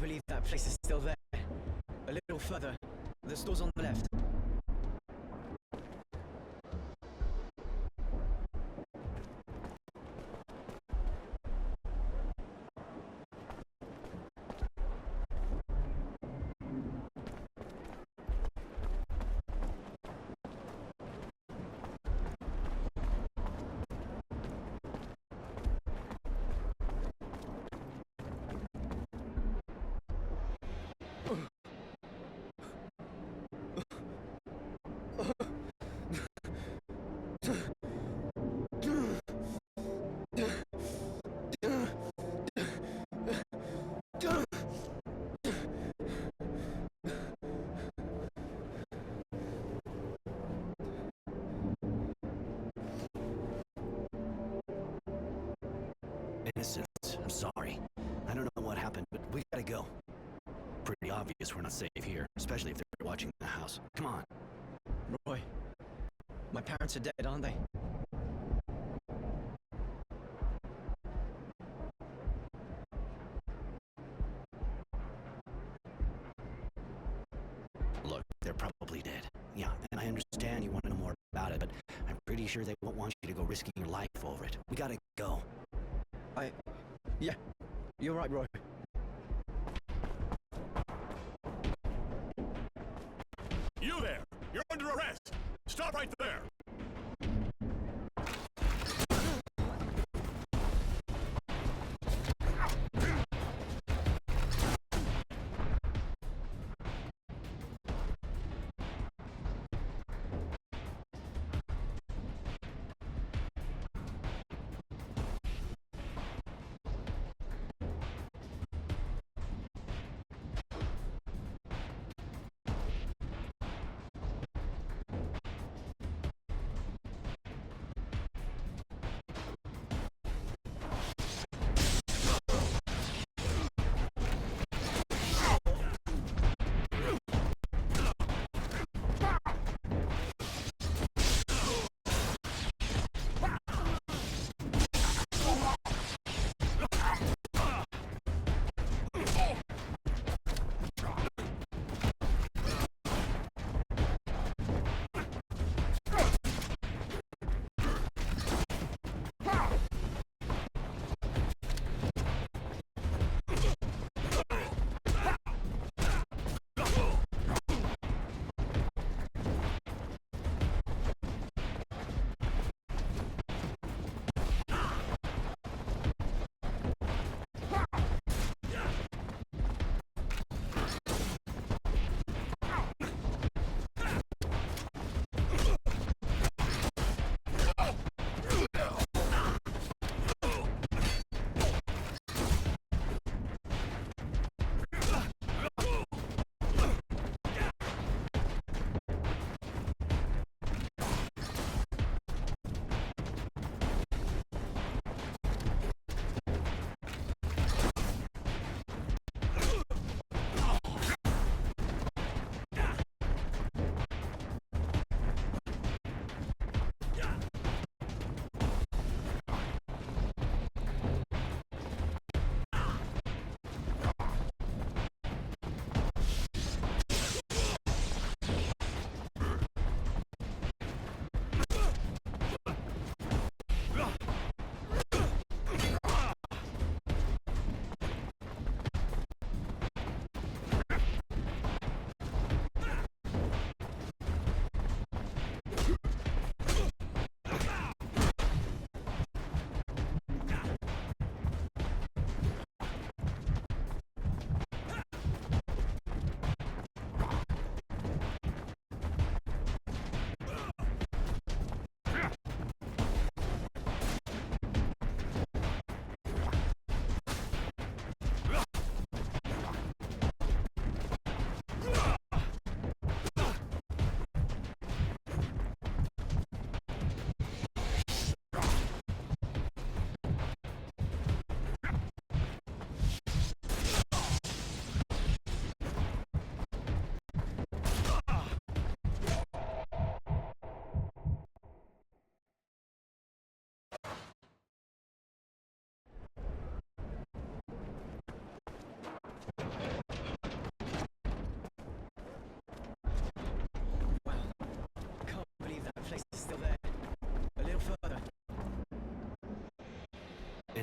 believe that place is still there. A little further. The store's on the left. Innocent, I'm sorry. I don't know what happened, but we gotta go. Pretty obvious we're not safe here, especially if they're watching the house. Come on. Roy, my parents are dead, aren't they? Look, they're probably dead. Yeah, and I understand you want to know more about it, but I'm pretty sure they won't want you to go risking your life over it. We gotta go. Yeah, you're right, Roy. You there! You're under arrest! Stop right there!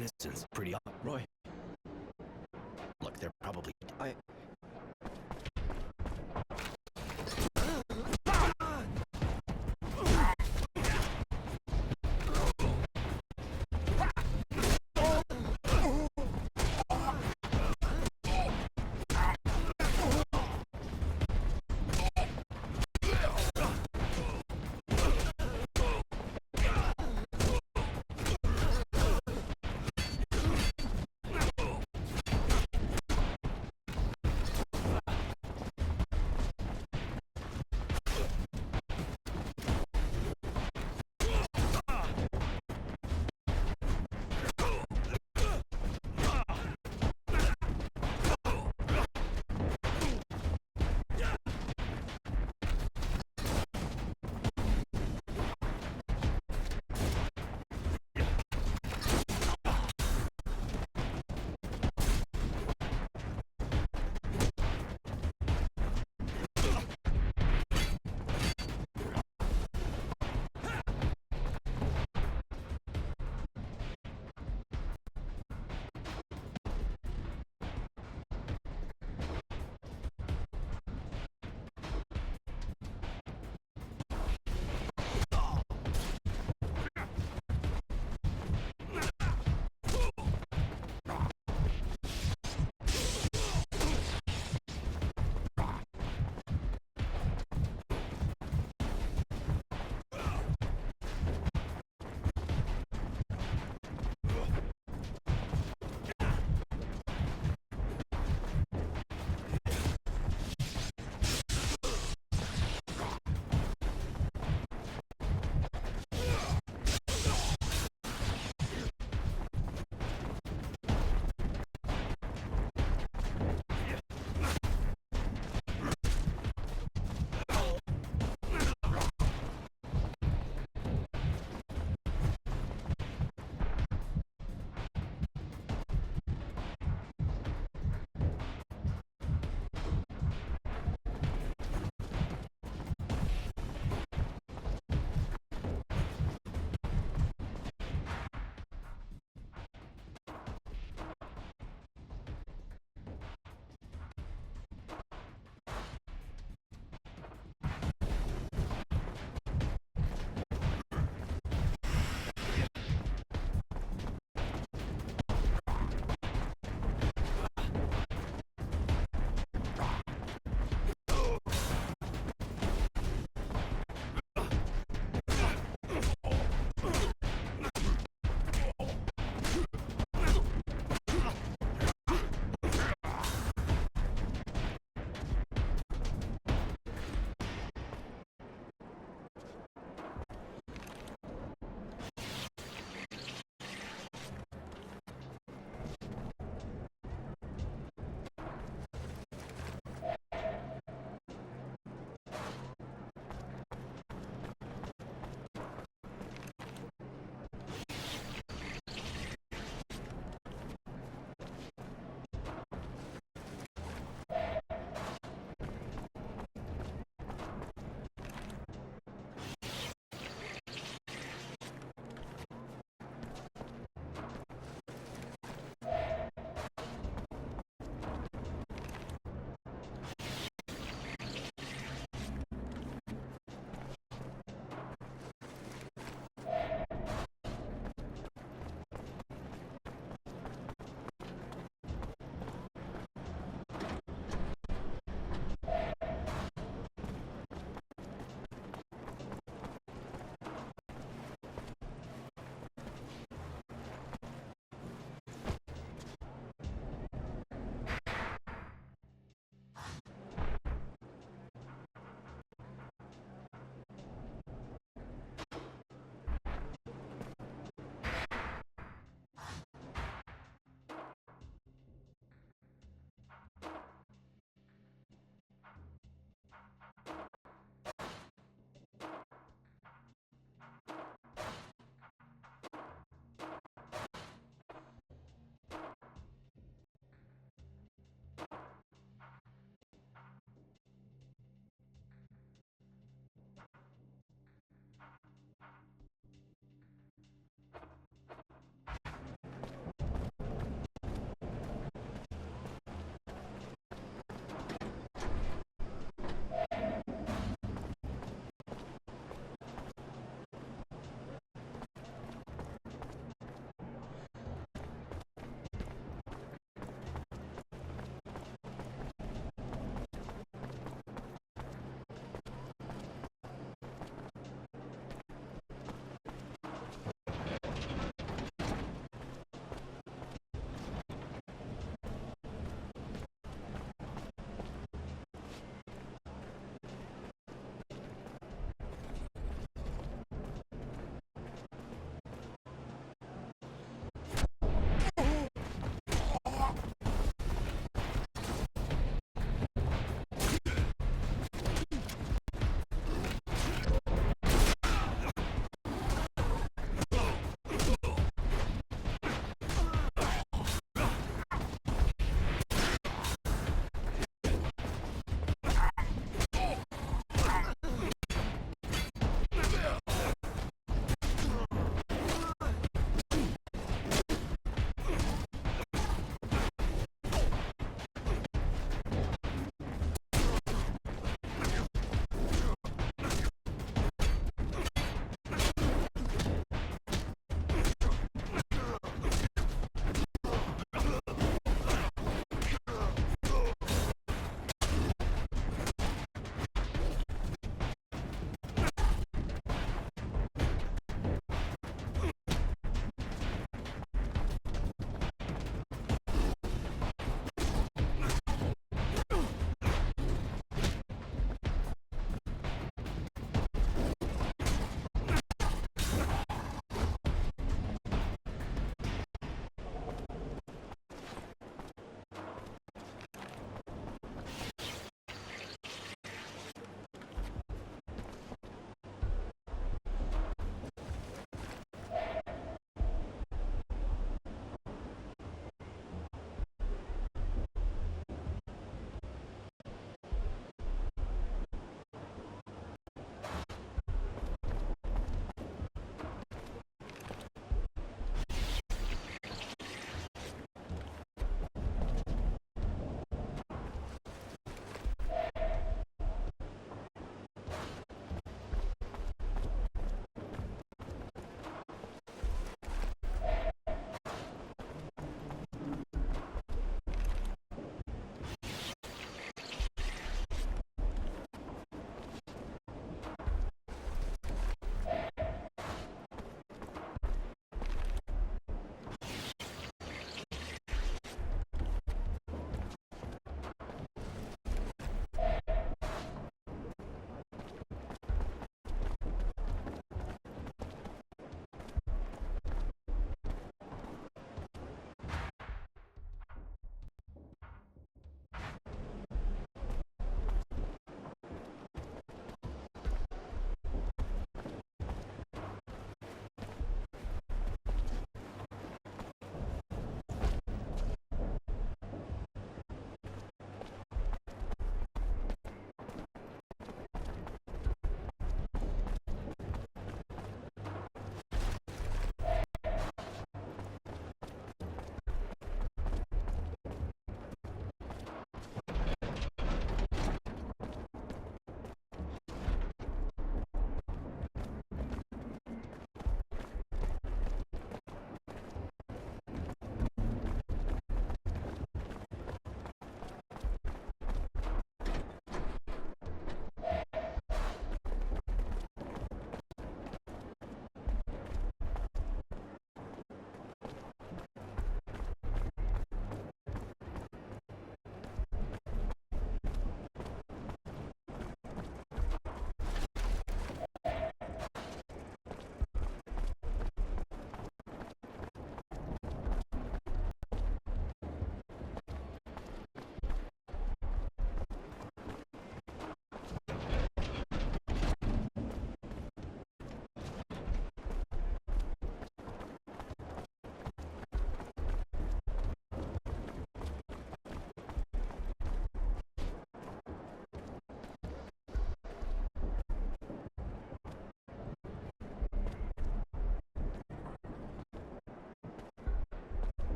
innocence. Pretty up. Roy, Look, they're probably... I...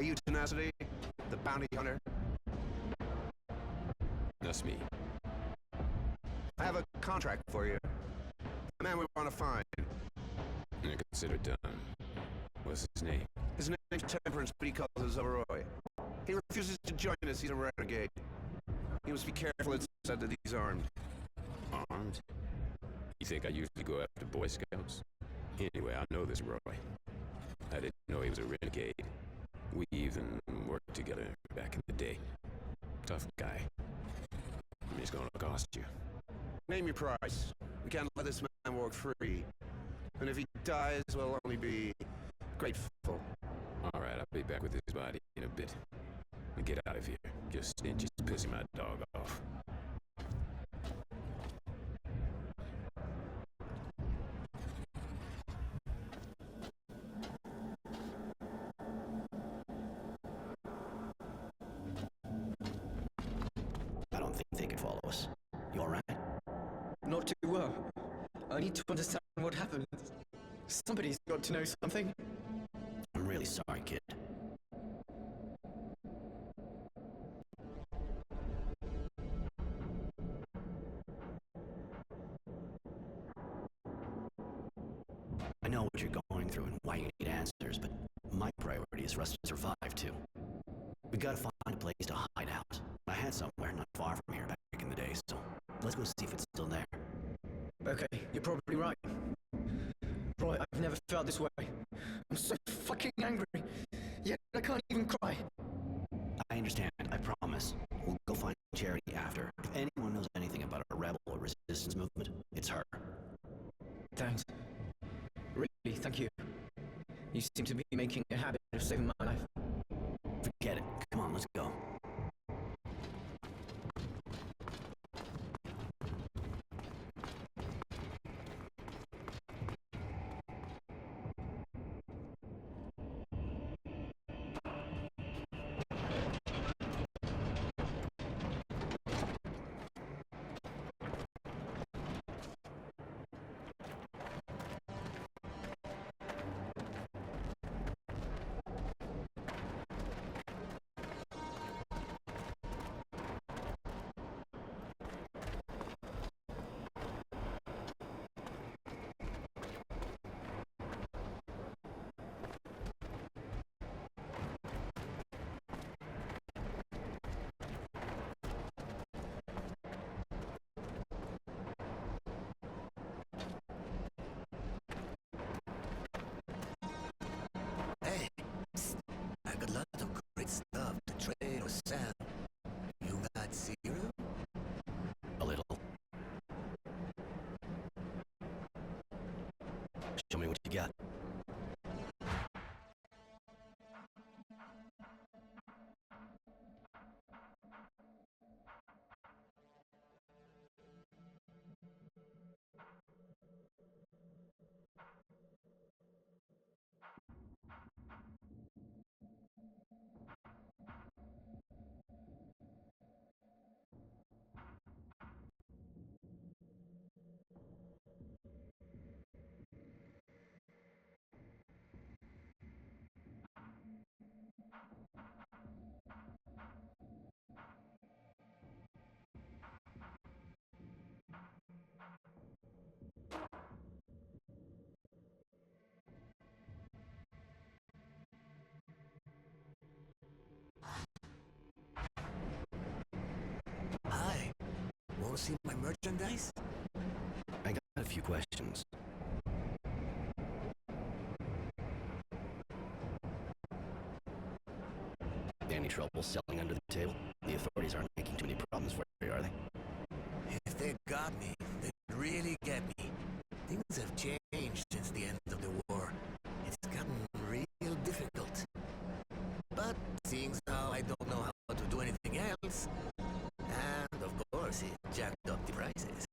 Are you Tenacity, the bounty hunter? That's me. I have a contract for you. The man we want to find. I consider done. What's his name? His name's Temperance, but he calls us Roy. He refuses to join us. He's a renegade. You must be careful inside that he's armed. Armed? You think I usually go after Boy Scouts? Anyway, I know this Roy. I didn't know he was a renegade. We even worked together back in the day. Tough guy. He's gonna cost you. Name your price. We can't let this man walk free. And if he dies, we'll only be grateful. Alright, I'll be back with his body in a bit. But get out of here. Your stench is pissing my dog off. I don't think they can follow us. You alright? Not too well. I need to understand what happened. Somebody's got to know something. I'm really sorry, kid. I know what you're going through and why you need answers, but my priority is for us to survive, too. We gotta find a place to hide out. I had somewhere not far from here back in the day, so let's go see if it's still there. Okay, you're probably right. Roy, I've never felt this way. I'm so fucking angry. Yet I can't even cry. I understand, I promise. We'll go find Charity after. If anyone knows anything about a rebel or resistance movement, it's her. Thanks. Really, thank you. You seem to be making a habit of saving my life. Forget it. Come on, let's go. Hey, psst. I got lots of great stuff to trade or sell. You got cereal? A little. Show me what you got. Hi. Want to see my merchandise? I got a few questions. Any trouble selling under the table? The authorities aren't making too many problems for you, are they? If they got me, they'd really get me. Things have changed since the end of the war. It's gotten real difficult. But seeing how I don't know how to do anything else, and of course it jacked up the prices.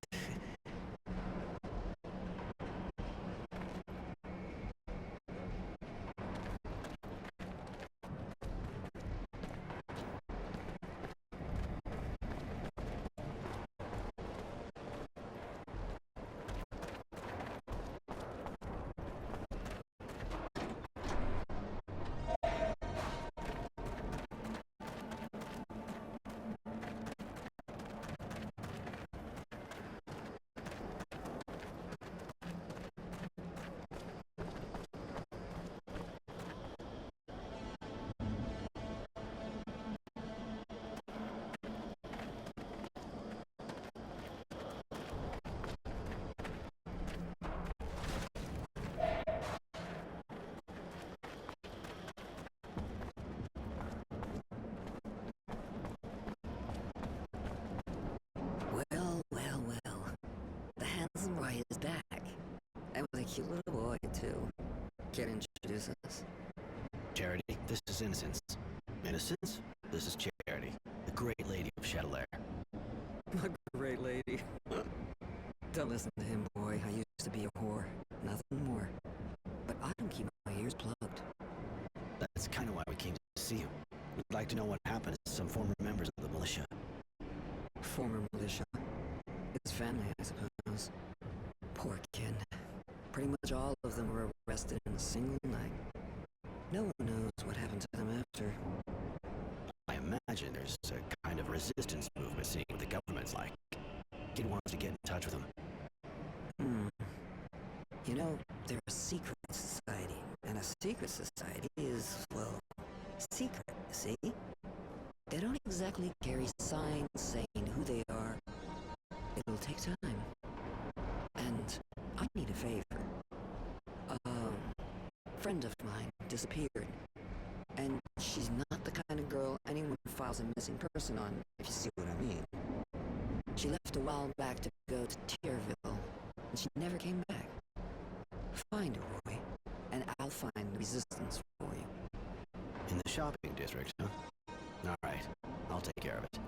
cute little boy, too. Can't introduce us. Charity, this is Innocence. Innocence, this is Charity, the great lady of Chatelet. A great lady. Don't listen to him, boy. I used to be a whore. Nothing more. But I don't keep my ears plugged. That's kind of why we came to see you. We'd like to know what happened to some former members of the militia. Former militia. His family, I suppose. Poor kid. Pretty much all of them were arrested in a single night. No one knows what happened to them after. I imagine there's a kind of resistance movement seeing what the government's like. Kid wants to get in touch with them. You know, they're a secret society, and a secret society is, well, secret, see? They don't exactly carry signs saying who they are. It'll take time. And I need a favor. A friend of mine disappeared. And she's not the kind of girl anyone files a missing person on, if you see what I mean. She left a while back to go to Tierville, and she never came back. Find her, Roy, and I'll find the resistance for you. In the shopping district, huh? Alright, I'll take care of it.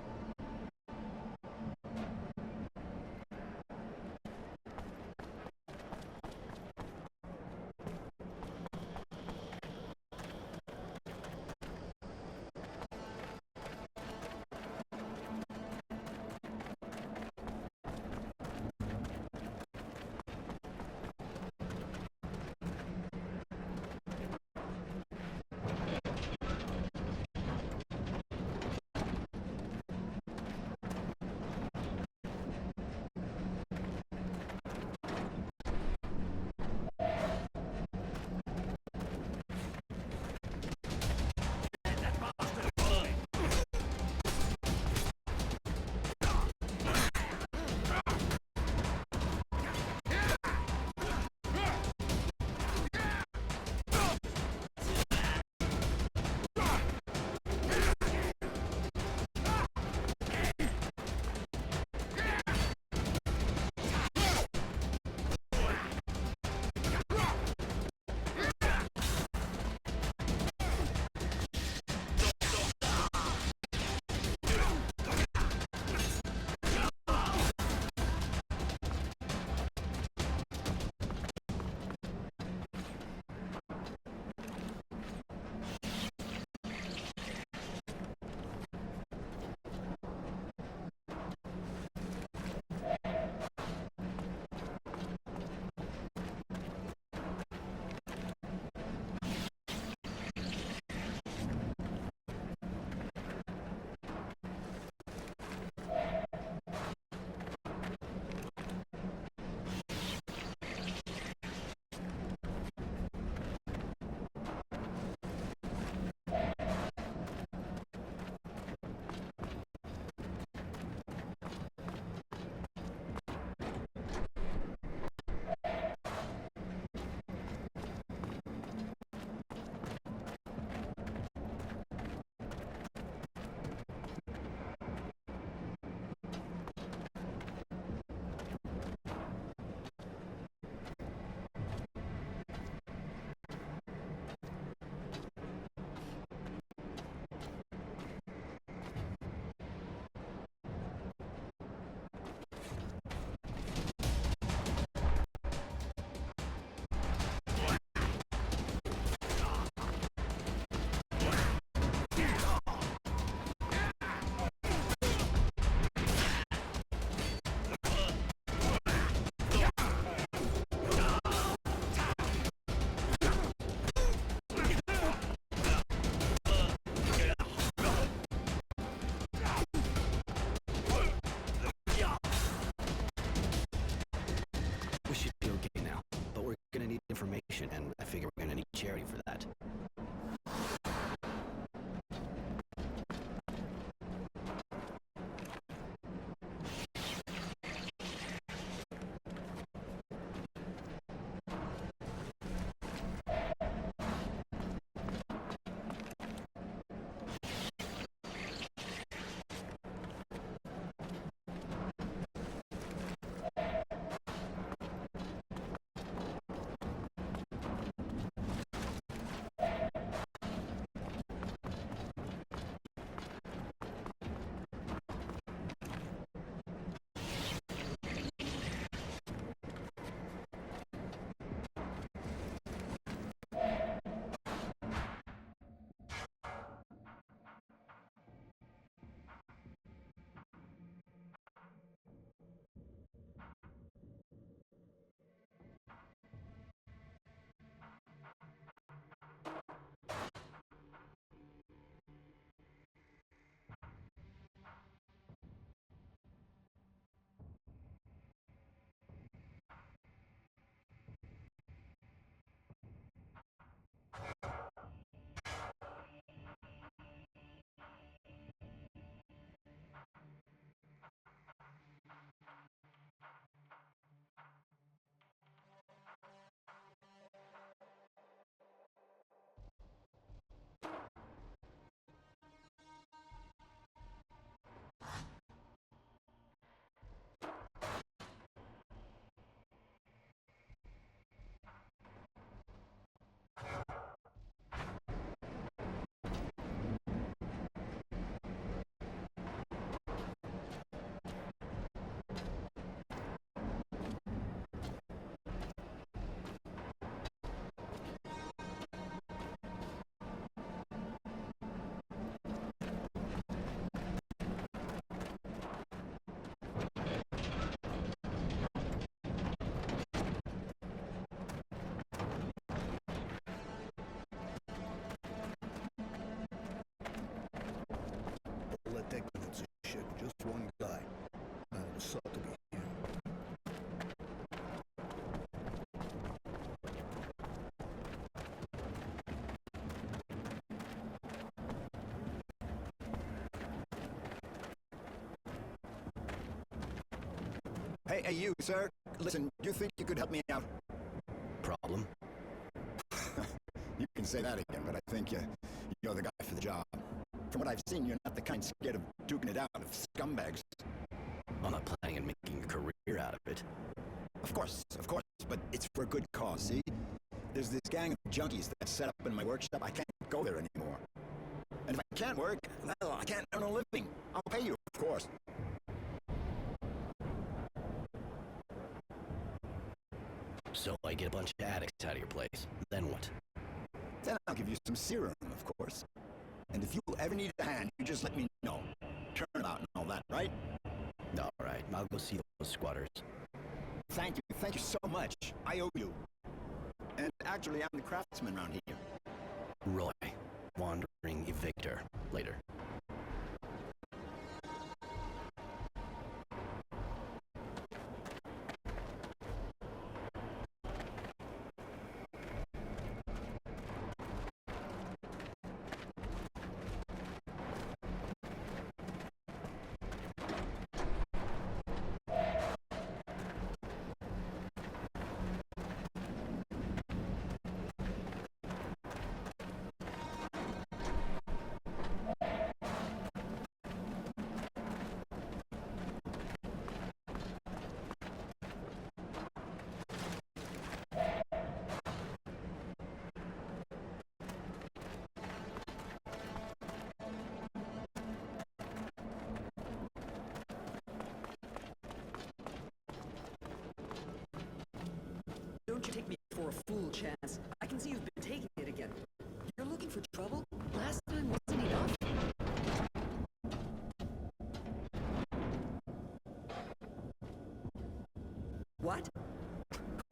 Hey, you, sir. Listen, you think you could help me out? Problem? You can say that again, but I think you're the guy for the job. From what I've seen, you're not the kind scared of duking it out with scumbags. I'm not planning on making a career out of it. Of course, but it's for a good cause, see? There's this gang of junkies that's set up in my workshop. I can't go there anymore. And if I can't work, well, I can't earn a living. I'll pay you, of course. So I get a bunch of addicts out of your place. Then what? Then I'll give you some serum, of course. And if you ever need a hand, you just let me know. Turnabout and all that, right? All right, I'll go see those squatters. Thank you so much. I owe you. And actually, I'm the craftsman around here. Roy, wandering evictor. Later. Don't you take me for a fool, Chance. I can see you've been taking it again. You're looking for trouble? Last time wasn't enough? What?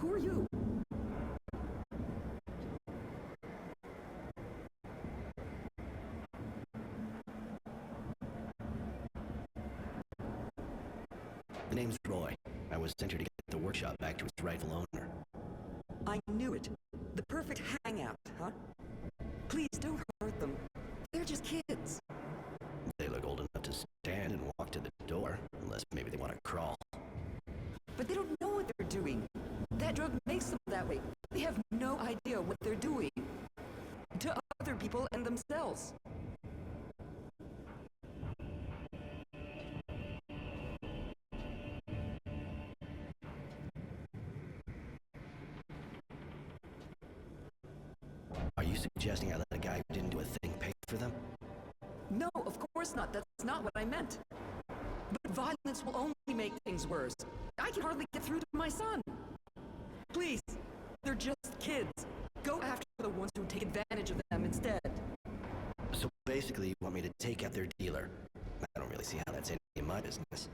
Who are you? The name's Roy. I was sent here to get the workshop back to its rightful owner. I knew it. The perfect hangout, huh? Please don't hurt them. They're just kids. They look old enough to stand and walk to the door, unless maybe they want to crawl. But they don't know what they're doing. That drug makes them that way. They have no idea what they're doing. To other people and themselves. Are you suggesting I let a guy who didn't do a thing pay for them? No, of course not. That's not what I meant. But violence will only make things worse. I can hardly get through to my son. Please, they're just kids. Go after the ones who take advantage of them instead. So basically, you want me to take out their dealer? I don't really see how that's any of my business.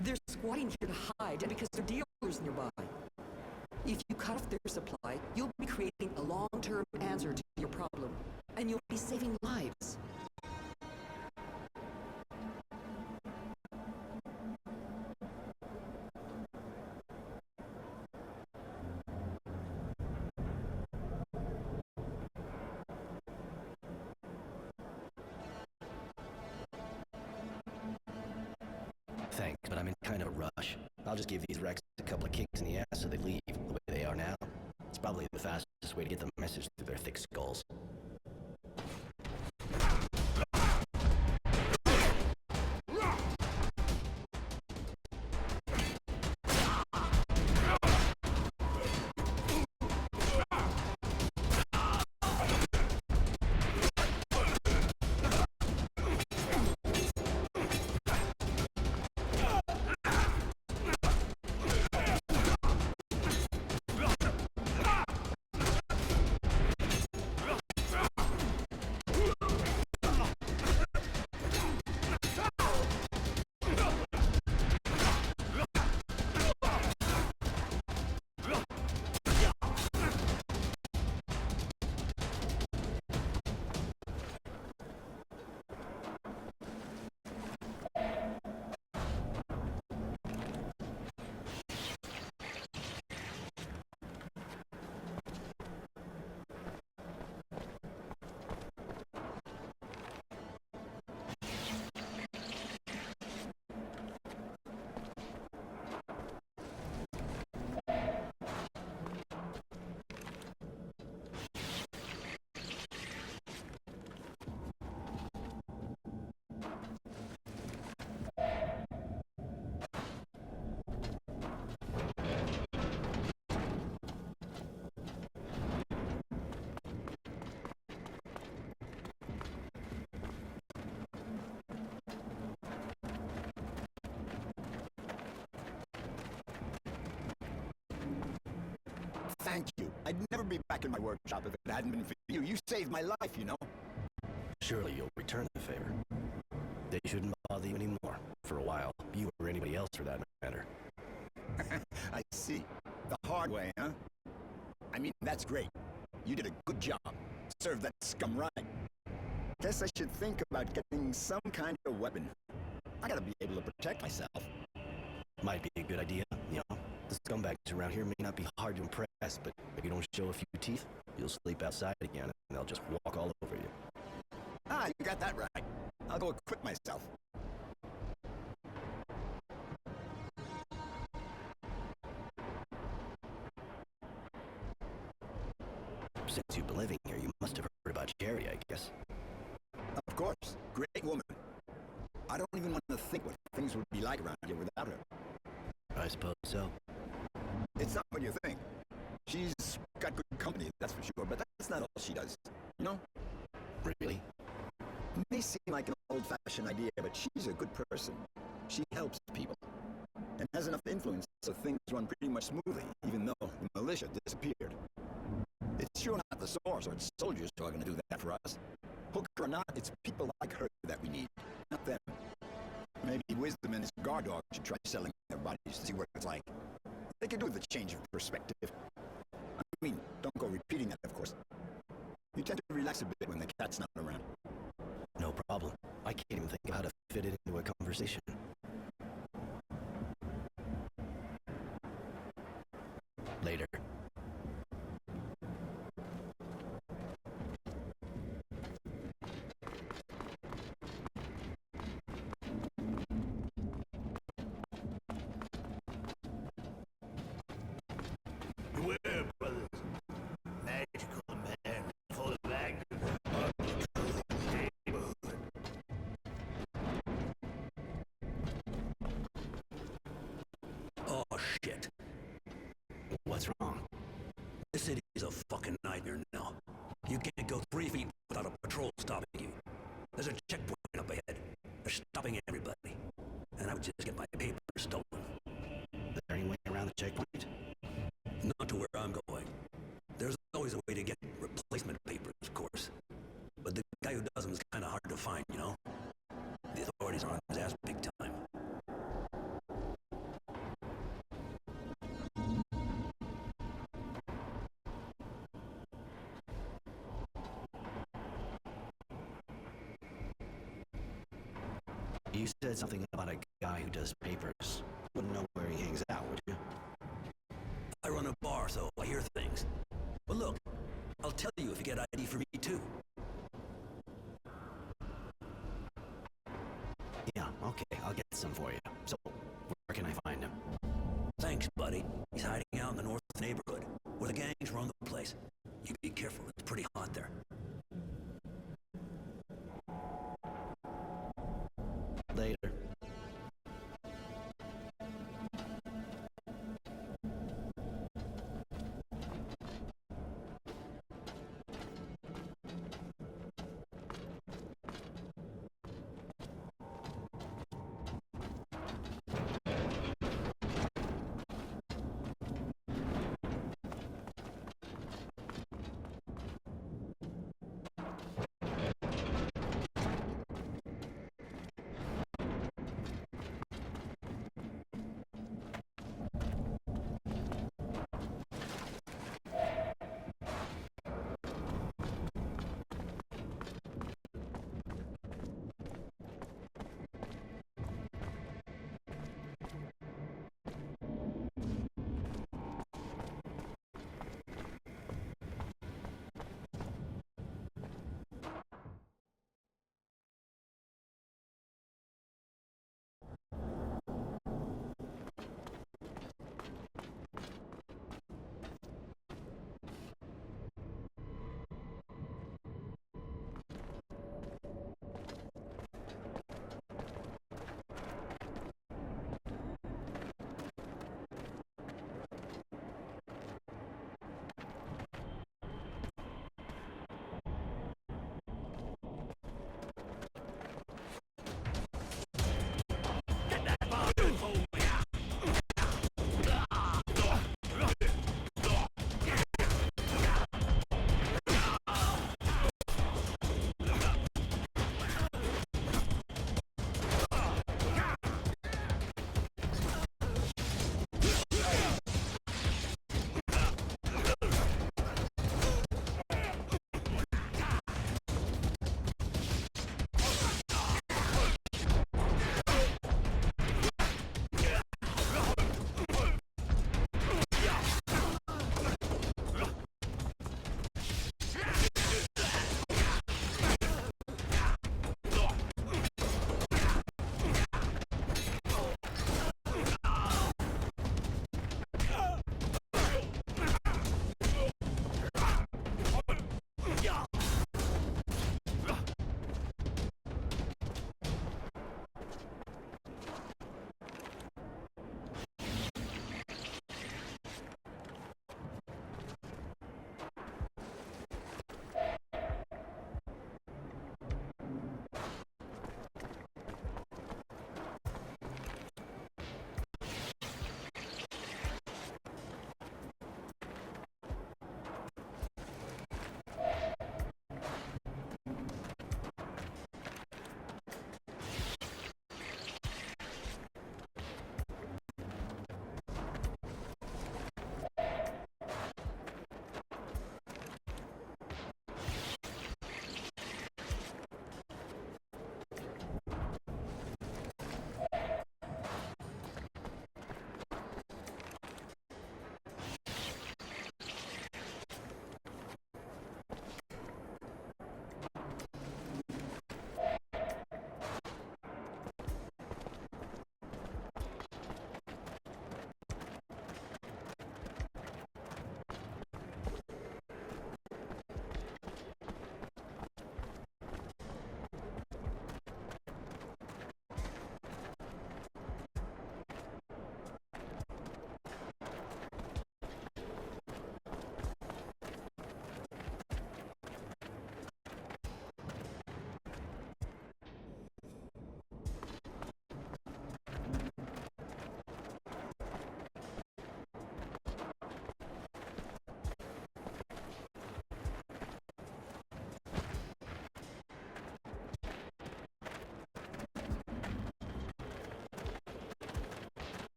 They're squatting here to hide because there are dealers nearby. If you cut off their supply, you'll be creating a long-term answer to your problem, and you'll be saving lives. Thanks, but I'm in kind of a rush. I'll just give these wrecks a couple of kicks in the ass so they leave the way they are now. It's probably the fastest way to get the message through their thick skulls. be back in my workshop if it hadn't been for you. You saved my life, you know. Surely you'll return the favor. They shouldn't bother you anymore. For a while. You or anybody else for that matter. I see. The hard way, huh? I mean, that's great. You did a good job. Served that scum right. Guess I should think about getting some kind of weapon. I gotta be able to protect myself. Might be a good idea, you know. The scumbags around here may not be hard to impress, but if you don't show a few teeth, you'll sleep outside again and they'll just walk all over you. Ah, you got that right. I'll go equip myself. Since you've been living here, you must have heard about Jerry, I guess. Of course. Great woman. I don't even want to think what things would be like around here without her. I suppose so. It's not what you think. She's got good company, that's for sure, but that's not all she does. You know? Really? It may seem like an old-fashioned idea, but she's a good person. She helps people. And has enough influence so things run pretty much smoothly, even though the militia disappeared. It's sure not the swords or soldiers who are going to do that for us. Hook or not, it's people like her that we need, not them. Maybe Wisdom and his guard dog should try selling their bodies to see what it's like. They could do with a change of perspective. I mean, don't go repeating that, of course. You tend to relax a bit when the cat's not around. No problem. I can't even think of how to fit it into a conversation. Later. Beware, brothers. Magical man full of anger of the neighborhood. Oh, shit. What's wrong? This city is a fucking nightmare now. You can't go 3 feet without a patrol stopping you. There's a checkpoint up ahead. They're stopping everybody. And I would just get my papers stolen. Is there any way around the checkpoint? Not to where I'm going. There's always a way to get replacement papers, of course. But the guy who does them is kind of hard to find, you know? The authorities are on his ass big time. You said something about a guy who does papers. Wouldn't know where he hangs out, would you? I run a bar, so I hear things. But look, I'll tell you if you get ID for me, too. Yeah, okay, I'll get some for you. So, where can I find him? Thanks, buddy. He's hiding out in the north neighborhood, where the gangs run the place. You be careful, it's pretty hot there. Later.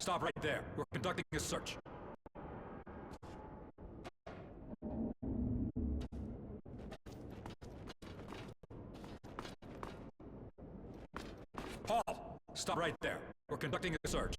Stop right there. We're conducting a search. Paul, stop right there. We're conducting a search.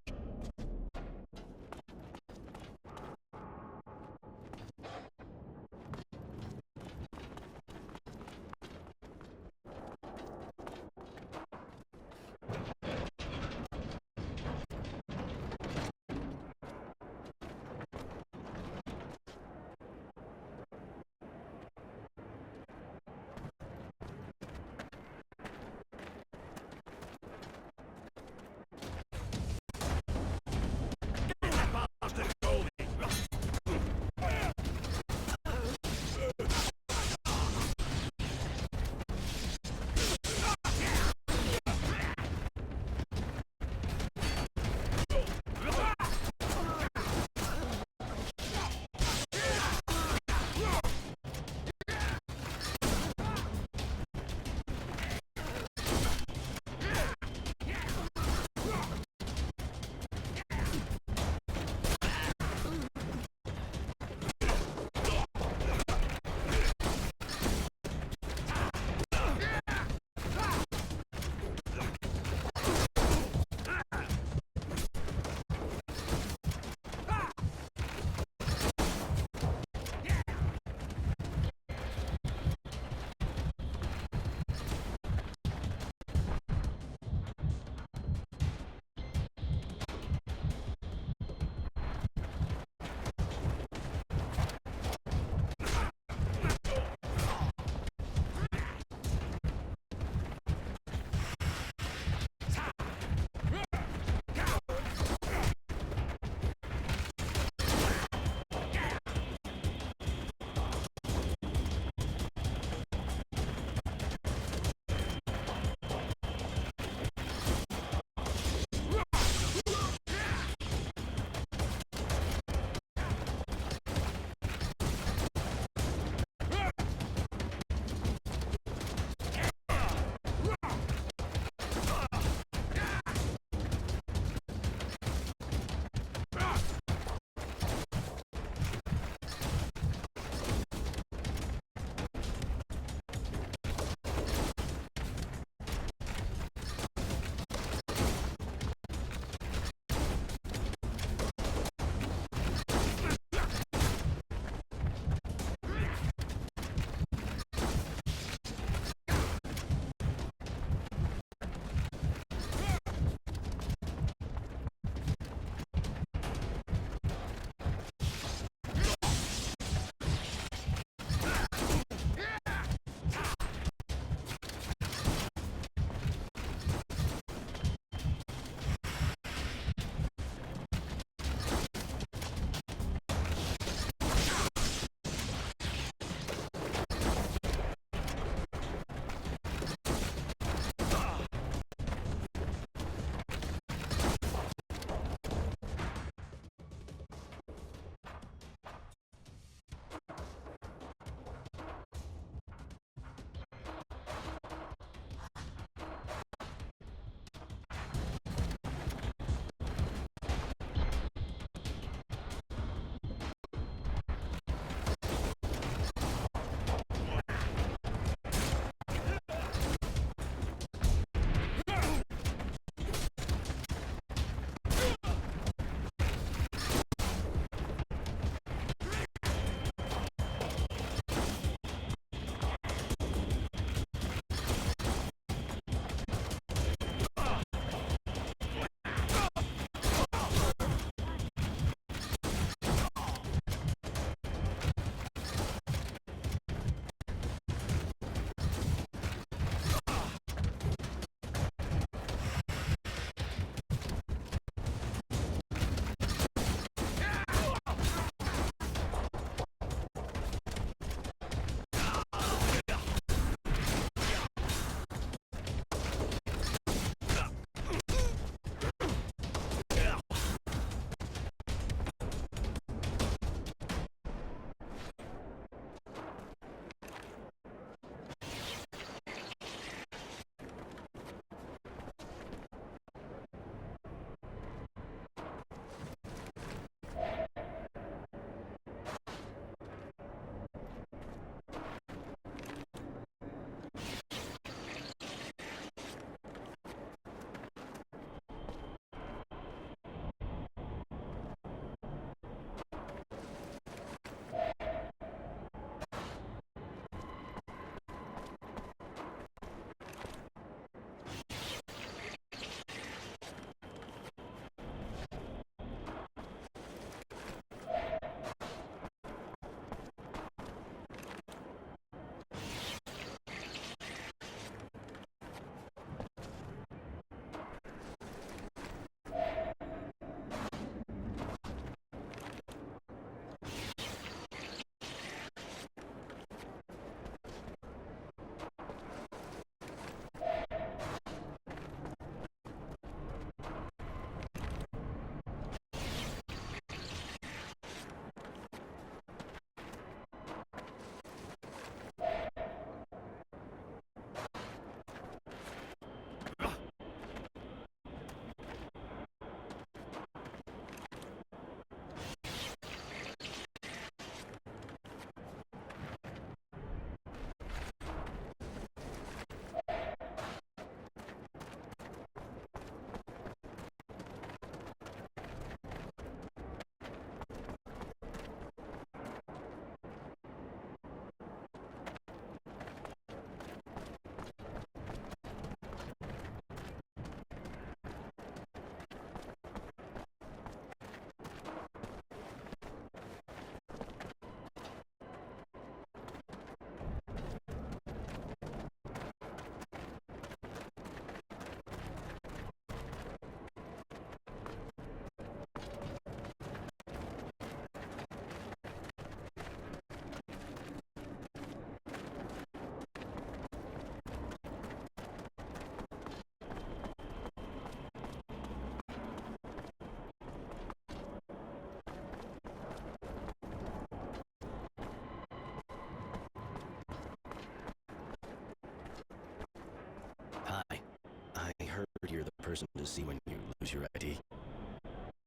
to see when you lose your ID.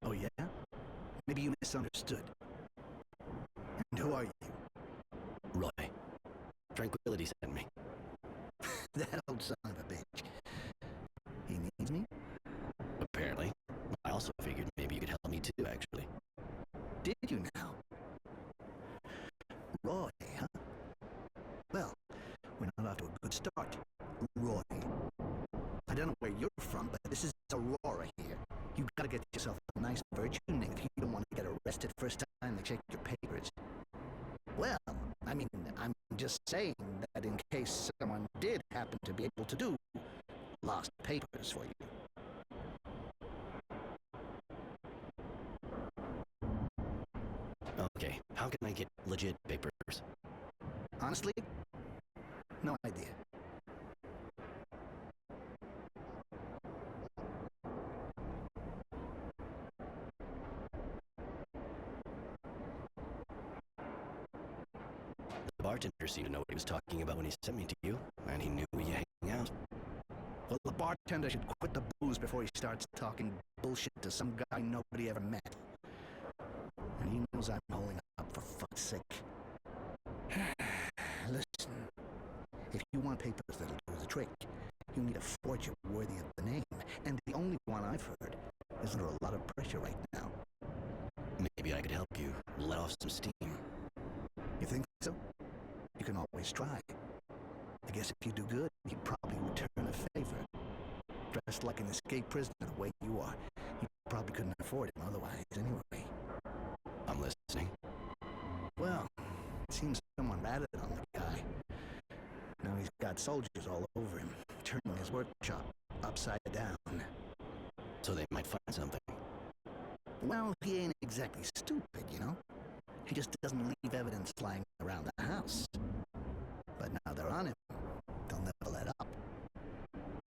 Oh, yeah? Maybe you misunderstood. And who are you? Roy. Tranquility sent me. That old son of a bitch. He needs me? Apparently. I also figured maybe you could help me too, actually. Did you now? Roy, huh? Well, we're not off to a good start. Roy. I don't know where you're from, but this is Aurora here. You gotta get yourself a nice virtue name if you don't want to get arrested first time they check your papers. Well, I mean, I'm just saying that in case someone did happen to be able to do lost papers for you. Okay, how can I get legit papers? Honestly, no idea. The bartender seemed to know what he was talking about when he sent me to you, and he knew we hang out. Well, the bartender should quit the booze before he starts talking bullshit to some guy nobody ever met. And he knows I'm holding up for fuck's sake. Listen, if you want papers that'll do the trick, you need a fortune worthy of the name, and the only one I've heard is under a lot of pressure right now. Maybe I could help you let off some steam. You think so? You can always try. I guess if you do good, you'd probably return a favor. Dressed like an escaped prisoner the way you are, you probably couldn't afford it otherwise anyway. I'm listening. Well, it seems someone ratted on the guy. Now he's got soldiers all over him, turning his workshop upside down. So they might find something. Well, he ain't exactly stupid, you know? He just doesn't leave evidence lying around the house. But now they're on him. They'll never let up.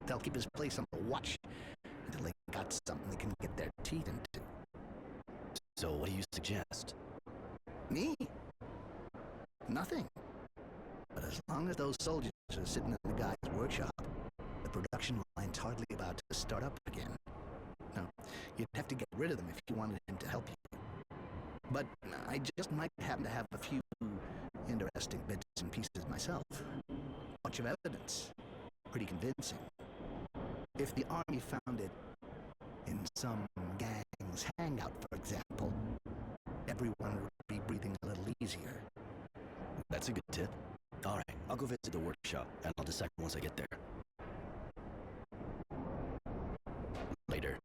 They'll keep his place on the watch until they got something they can get their teeth into. So what do you suggest? Me? Nothing. But as long as those soldiers are sitting in the guy's workshop, the production line's hardly about to start up again. Now, you'd have to get rid of them if you wanted him to help you. But I just might happen to have a few interesting bits and pieces myself. Bunch of evidence. Pretty convincing. If the army found it in some gang's hangout, for example, everyone would be breathing a little easier. That's a good tip. All right, I'll go visit the workshop, and I'll decide once I get there. Later.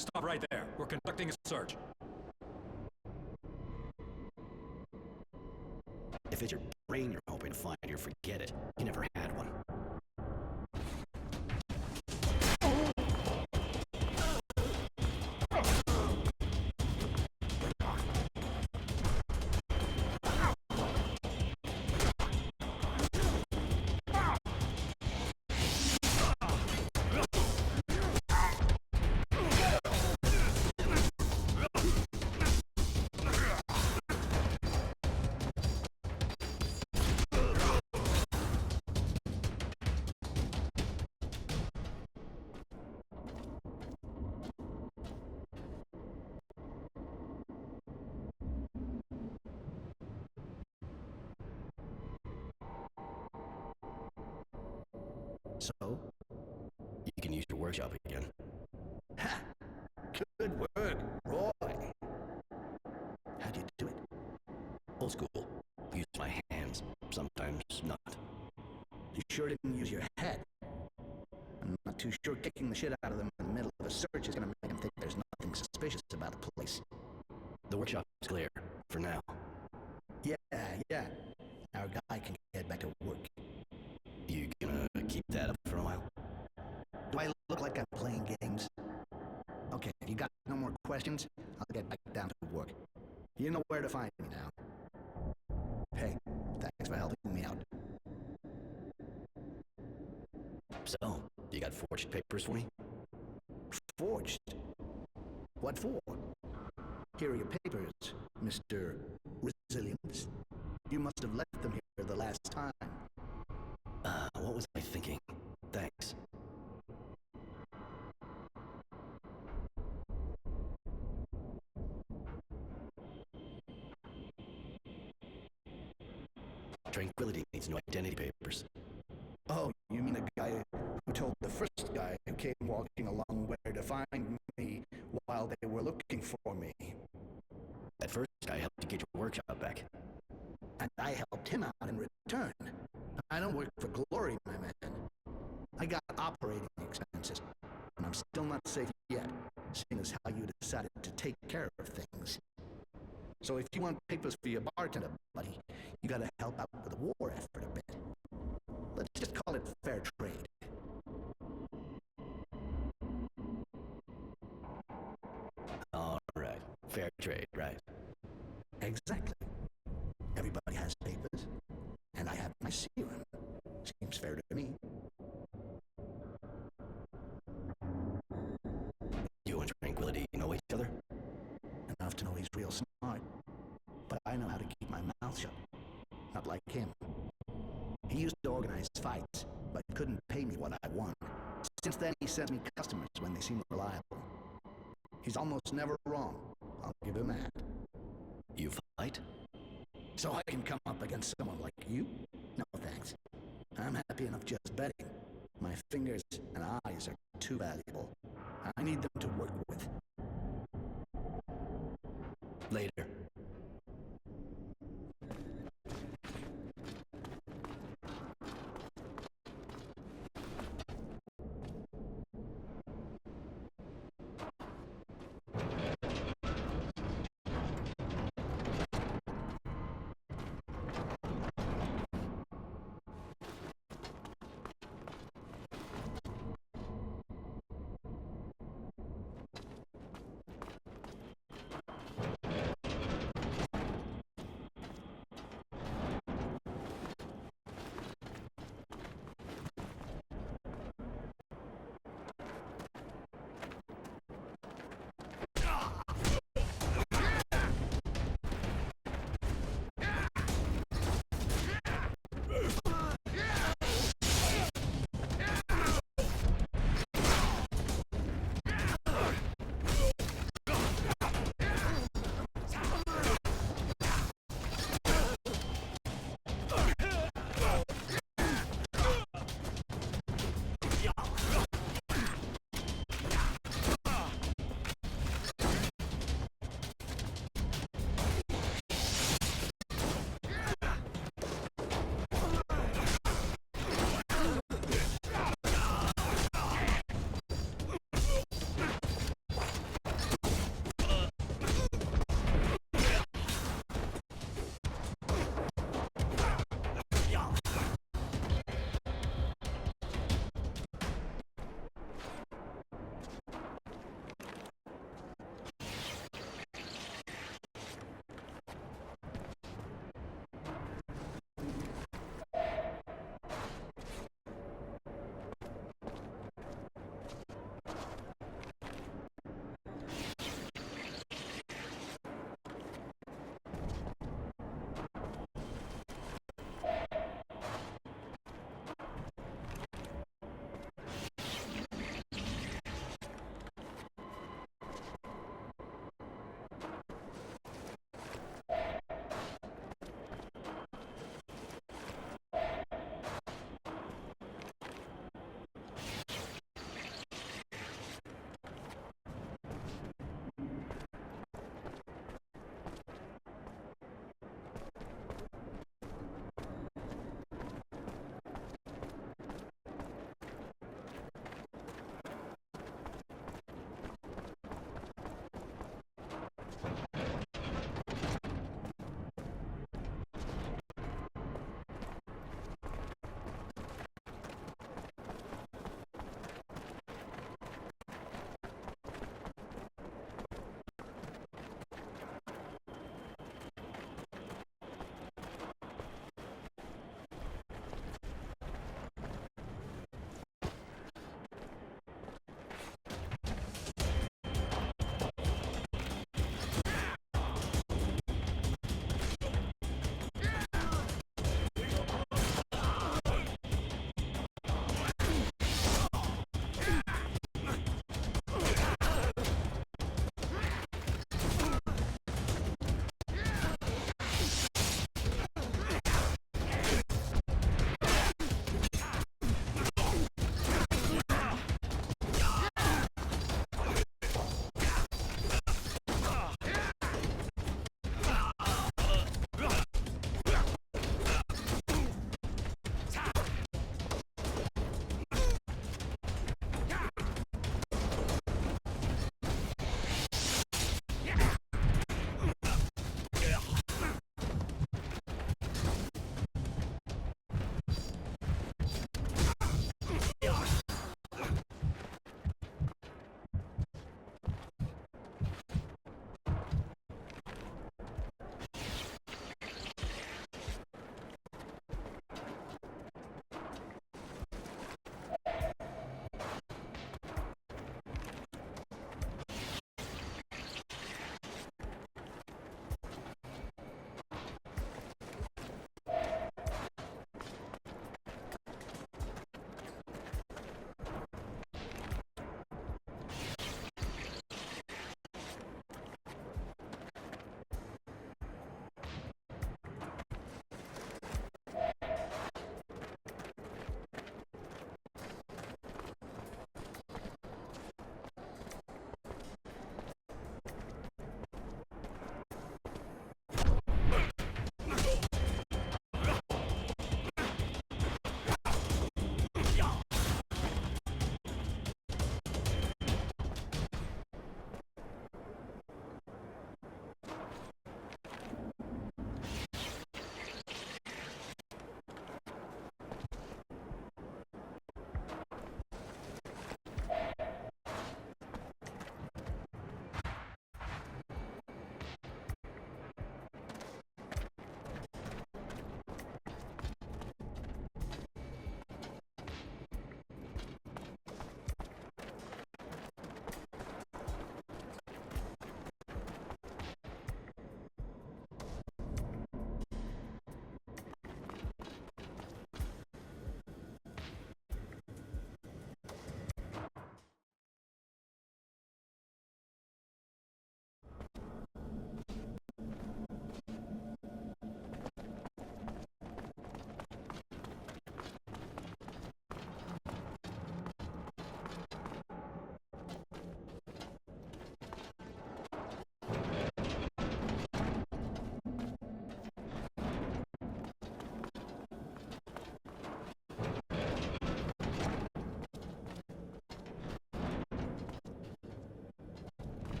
Stop right there. We're conducting a search. If it's your brain you're hoping to find here, forget it. You never had one. So, you can use your workshop again. Ha! Good work, Roy. How'd you do it? Old school. Use my hands. Sometimes not. You sure didn't use your head. I'm not too sure kicking the shit out of them in the middle of a search is gonna make them think there's nothing suspicious about the place. The workshop is clear. For now. Yeah. Our guy can get back to work. You gonna keep that up for a while? Do I look like I'm playing games? Okay, if you got no more questions, I'll get back down to work. You know where to find me now. Hey, thanks for helping me out. So, you got forged papers for me? Forged? What for? Here are your papers, Mr. Resilience. You must have left them here the last time. What was I thinking? Thanks. Tranquility needs new identity papers. Oh, you mean the guy who told the first guy who came walking along where to find me while they were looking for me? That first guy helped you get your workshop back. And I helped him out in return. I don't work for glory, my man. I got operating expenses, and I'm still not safe yet, seeing as how you decided to take care of things. So if you want papers for your bartender, buddy, you gotta help out with the war effort a bit. Let's just call it fair trade. All right. Fair trade, right? Exactly. Everybody has papers, and I have my serum. Seems fair to me. You and Tranquility know each other? Enough to know he's real smart. But I know how to keep my mouth shut. Not like him. He used to organize fights, but couldn't pay me what I want. Since then, he sends me customers when they seem reliable. He's almost never wrong. I'll give him that. You fight? So I can come up against someone like you? No thanks. I'm happy enough just betting. My fingers and eyes are too valuable. I need them to work with. Later.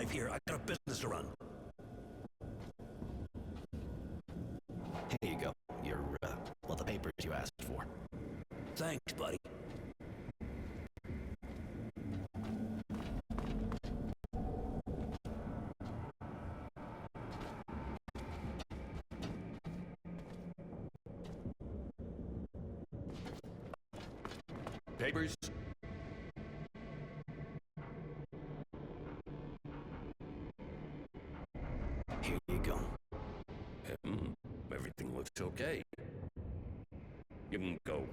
wife here. I got a business to run. Here you go. The papers you asked for. Thanks, buddy. Papers? Here you go. Everything looks okay. You can go.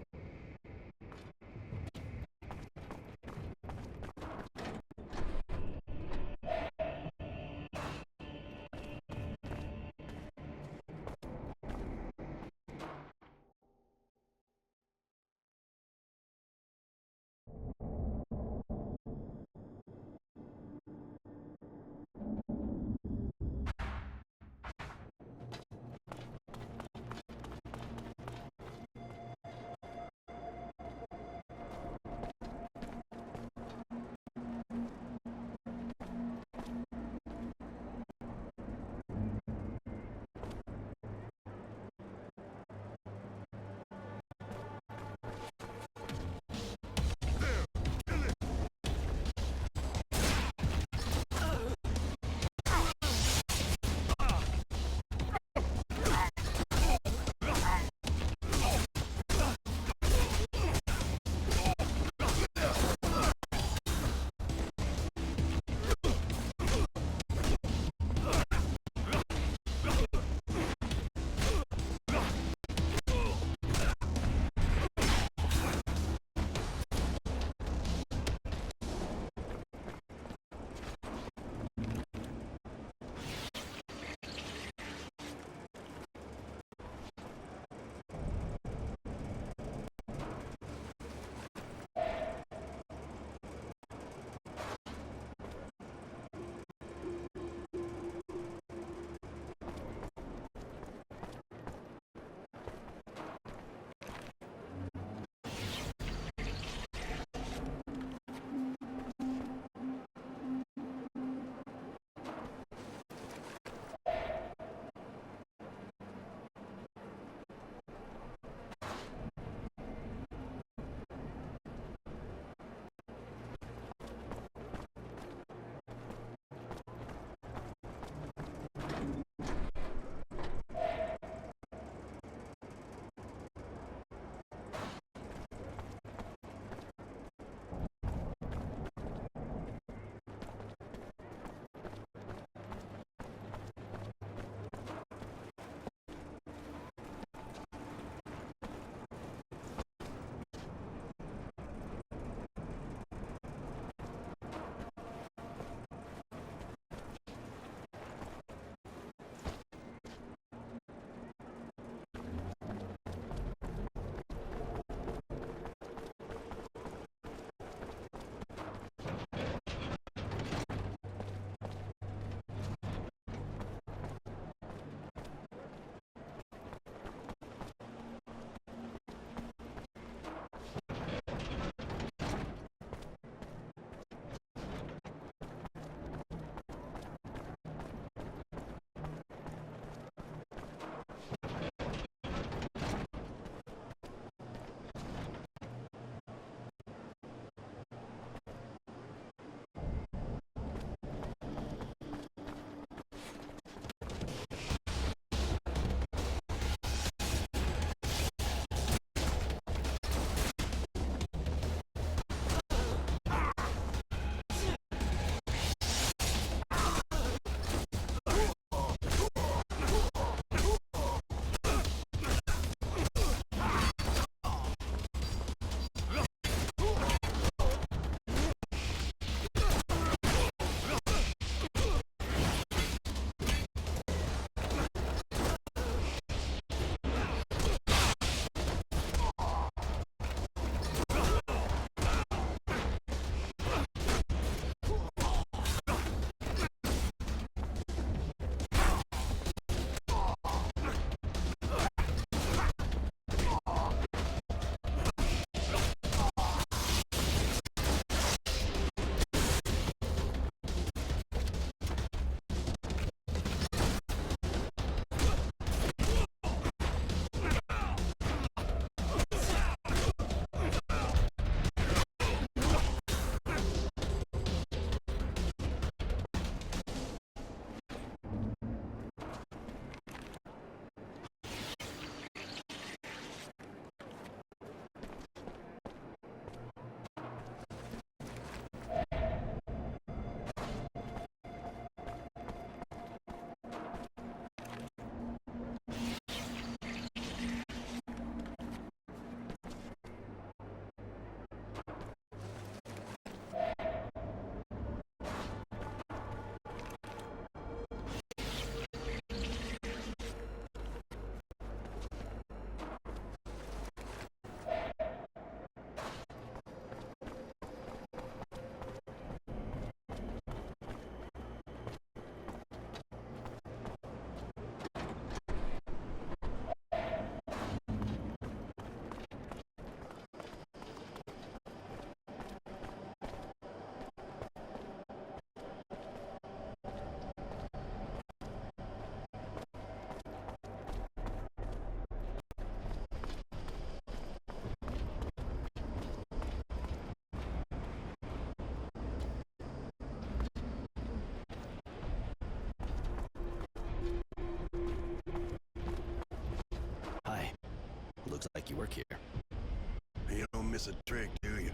miss a trick, do you?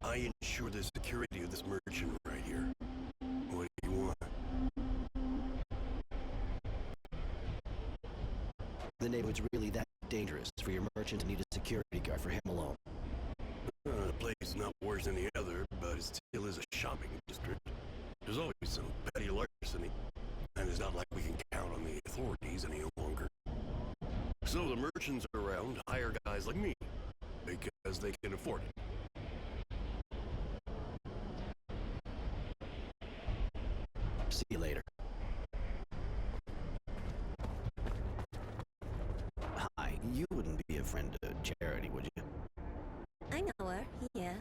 I ensure the security of this merchant right here. What do you want? The neighborhood's really that dangerous for your merchant to need a security guard for him alone. The place is not worse than the other, but it still is a shopping district. There's always some petty larceny, and it's not like we can count on the authorities any longer. So the merchants around hire guys like me, because they can afford it. See you later. Hi, you wouldn't be a friend to Charity, would you? I know her, yeah.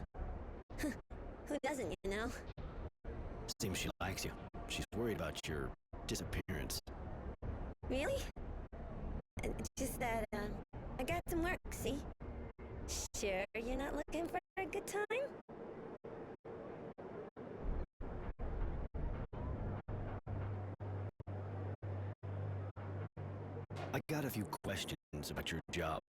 Who doesn't, you know? Seems she likes you. She's worried about your disappearance. Really? Just that, I got some work, see? Sure you're not looking for a good time? I got a few questions about your job.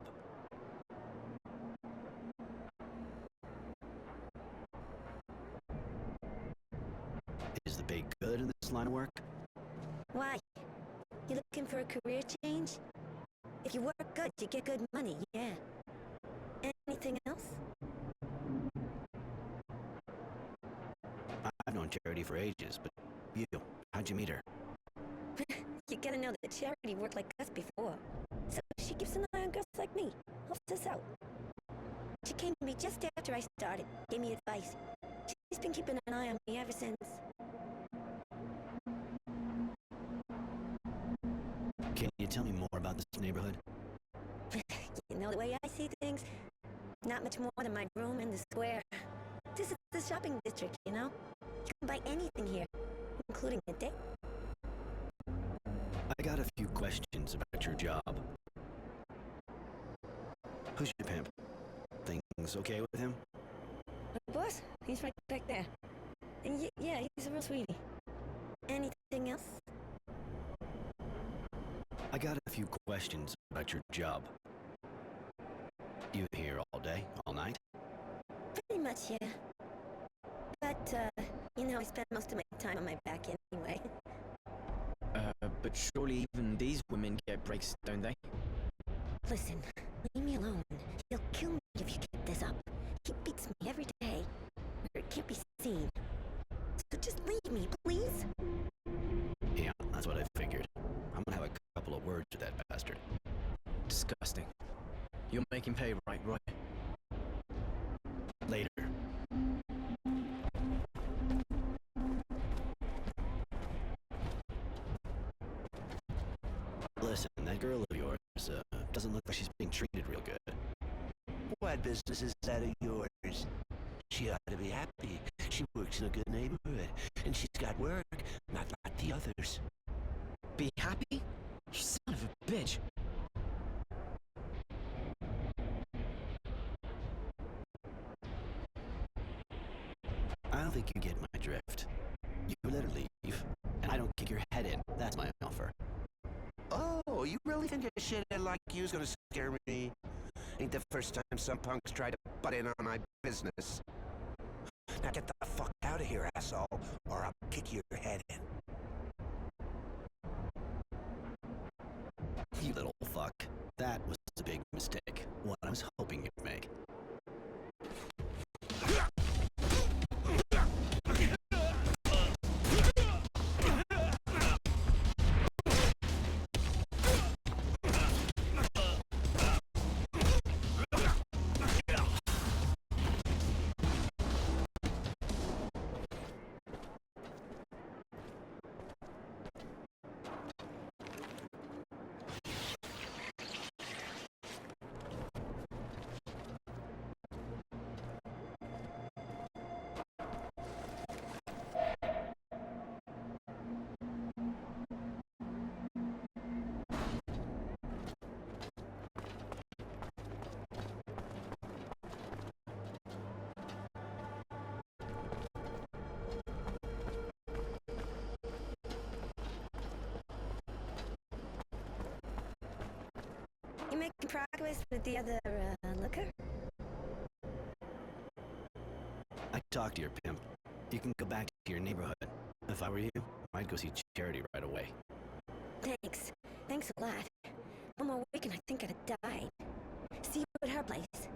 Is the pay good in this line of work? Why? You looking for a career change? If you work good, you get good money, yeah. Anything else? I've known Charity for ages, but you, how'd you meet her? You gotta know that Charity worked like us before. So she keeps an eye on girls like me, helps us out. She came to me just after I started, gave me advice. She's been keeping an eye on me ever since. Can you tell me more about this neighborhood? You know the way I see things? Not much more than my room in the square. This is the shopping district, you know? You can buy anything here, including a date. I got a few questions about your job. Who's your pimp? Things okay with him? My boss? He's right back there. And yeah, he's a real sweetie. Anything else? I got a few questions about your job. You here all day, all night? Pretty much, yeah. But, you know, I spend most of my time on my back anyway. But surely even these women get breaks, don't they? Listen, leave me alone. He'll kill me if you keep this up. He beats me every day, where it can't be seen. So just leave me, please. Yeah, that's what I figured. I'm gonna have a couple of words with that bastard. Disgusting. You'll make him pay, right, Roy? Later. Listen, that girl of yours doesn't look like she's being treated real good. What business is that of yours? She ought to be happy. She works in a good neighborhood, and she's got work, not like the others. Be happy? You son of a bitch. I don't think you get my drift. You let her leave, and I don't kick your head in. That's my offer. Oh, you really think a shithead like you's gonna scare me? Ain't the first time some punks tried to butt in on my business. Now get the fuck out of here, asshole, or I'll kick your head in. You little fuck. That was a big mistake. One I was hoping you'd make. You making progress with the other, looker? talk to your pimp. You can go back to your neighborhood. If I were you, I'd go see Charity right away. Thanks. Thanks a lot. One more week and I think I'd have died. See you at her place.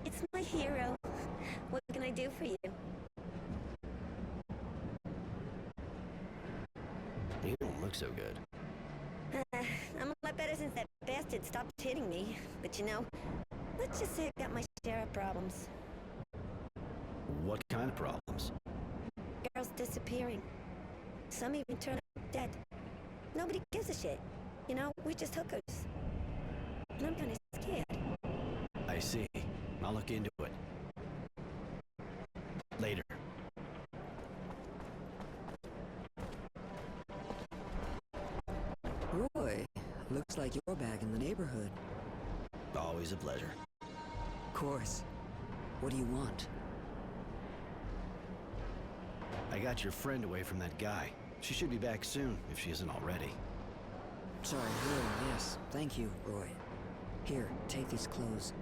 It's my hero. What can I do for you? You don't look so good. I'm a lot better since that bastard stopped hitting me. But you know, let's just say I got my share of problems. What kind of problems? Girls disappearing. Some even turn up dead. Nobody gives a shit. You know, we're just hookers. And I'm kind of scared. I see. I'll look into it. Later. Roy, looks like you're back in the neighborhood. Always a pleasure. Of course. What do you want? I got your friend away from that guy. She should be back soon, if she isn't already. Sorry, here, yes. Thank you, Roy. Here, take these clothes.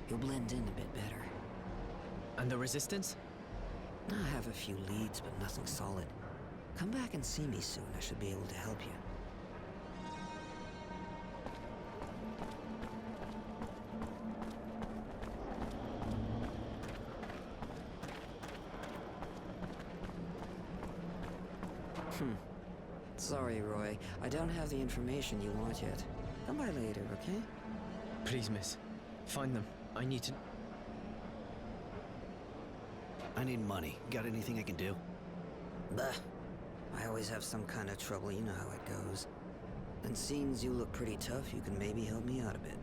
You'll blend in a bit better. And the resistance? I have a few leads, but nothing solid. Come back and see me soon. I should be able to help you. Sorry, Roy. I don't have the information you want yet. Come by later, okay? Please, miss. Find them. I need to... I need money. Got anything I can do? Bah. I always have some kind of trouble, you know how it goes. And seeing you look pretty tough, you can maybe help me out a bit.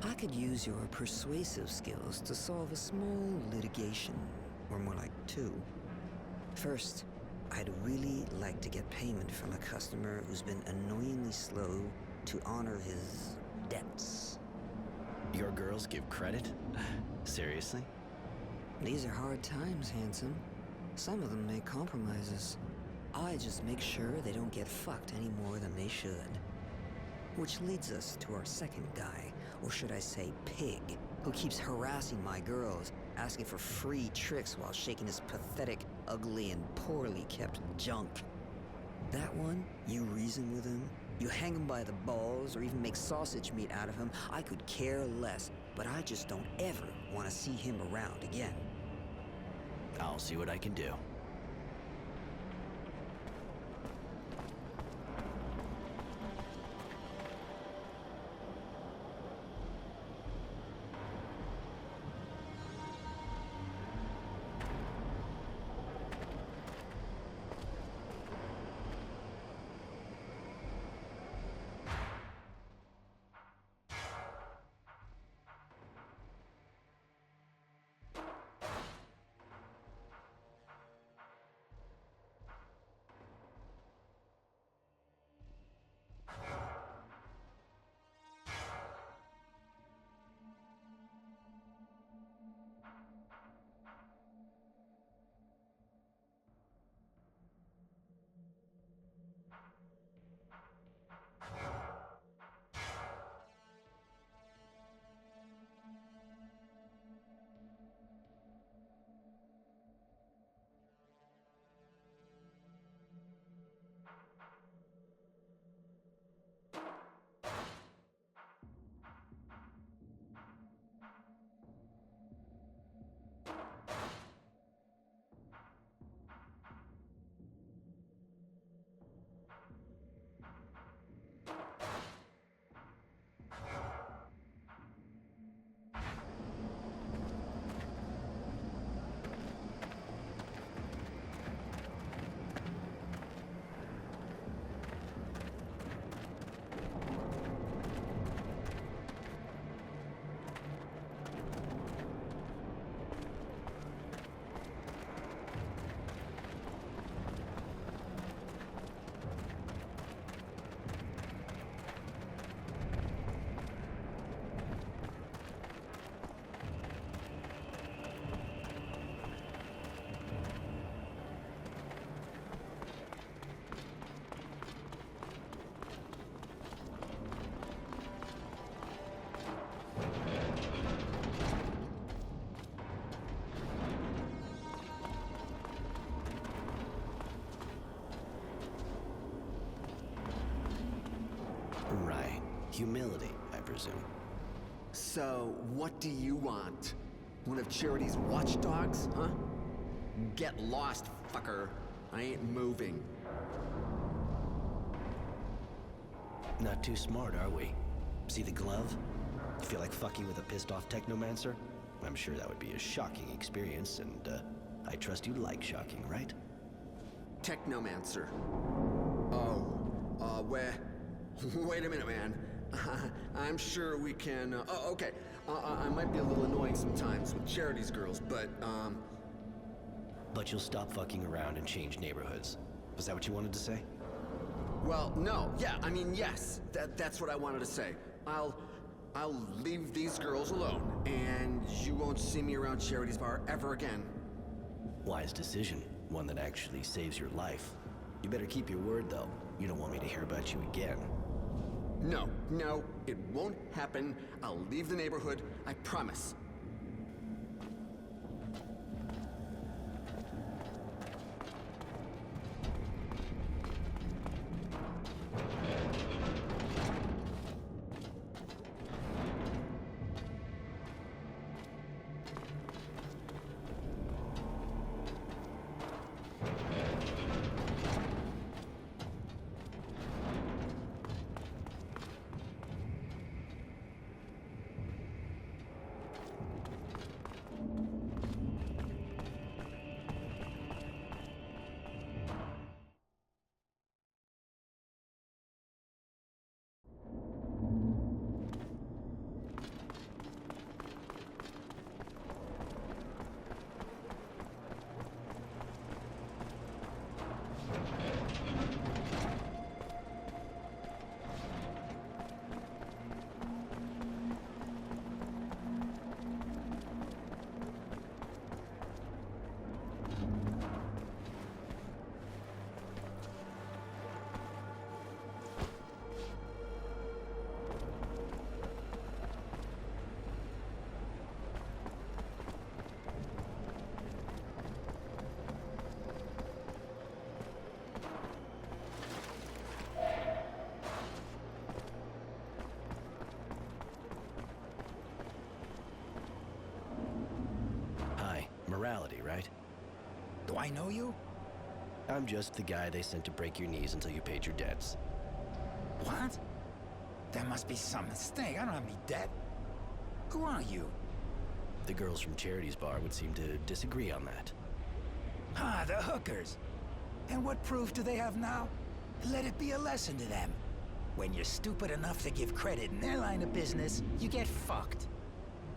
I could use your persuasive skills to solve a small litigation, or more like two. First, I'd really like to get payment from a customer who's been annoyingly slow to honor his debts. Your girls give credit? Seriously? These are hard times, handsome. Some of them make compromises. I just make sure they don't get fucked any more than they should. Which leads us to our second guy, or should I say pig, who keeps harassing my girls, asking for free tricks while shaking his pathetic, ugly, and poorly kept junk. That one, you reason with him, you hang him by the balls, or even make sausage meat out of him, I could care less, but I just don't ever want to see him around again. I'll see what I can do. Right. Humility, I presume. So, what do you want? One of Charity's watchdogs, huh? Get lost, fucker. I ain't moving. Not too smart, are we? See the glove? Feel like fucking with a pissed-off technomancer? I'm sure that would be a shocking experience, and I trust you like shocking, right? Technomancer. Oh, where? Wait a minute, man. I'm sure we can, oh, okay. I might be a little annoying sometimes with Charity's girls, but, But you'll stop fucking around and change neighborhoods. Was that what you wanted to say? Well, no. Yeah, I mean, yes. That's what I wanted to say. I'll leave these girls alone, and you won't see me around Charity's bar ever again. Wise decision. One that actually saves your life. You better keep your word, though. You don't want me to hear about you again. No, it won't happen. I'll leave the neighborhood, I promise. Morality, right? Do I know you? I'm just the guy they sent to break your knees until you paid your debts. What? There must be some mistake. I don't have any debt. Who are you? The girls from Charity's bar would seem to disagree on that. Ah, the hookers. And what proof do they have now? Let it be a lesson to them. When you're stupid enough to give credit in their line of business, you get fucked.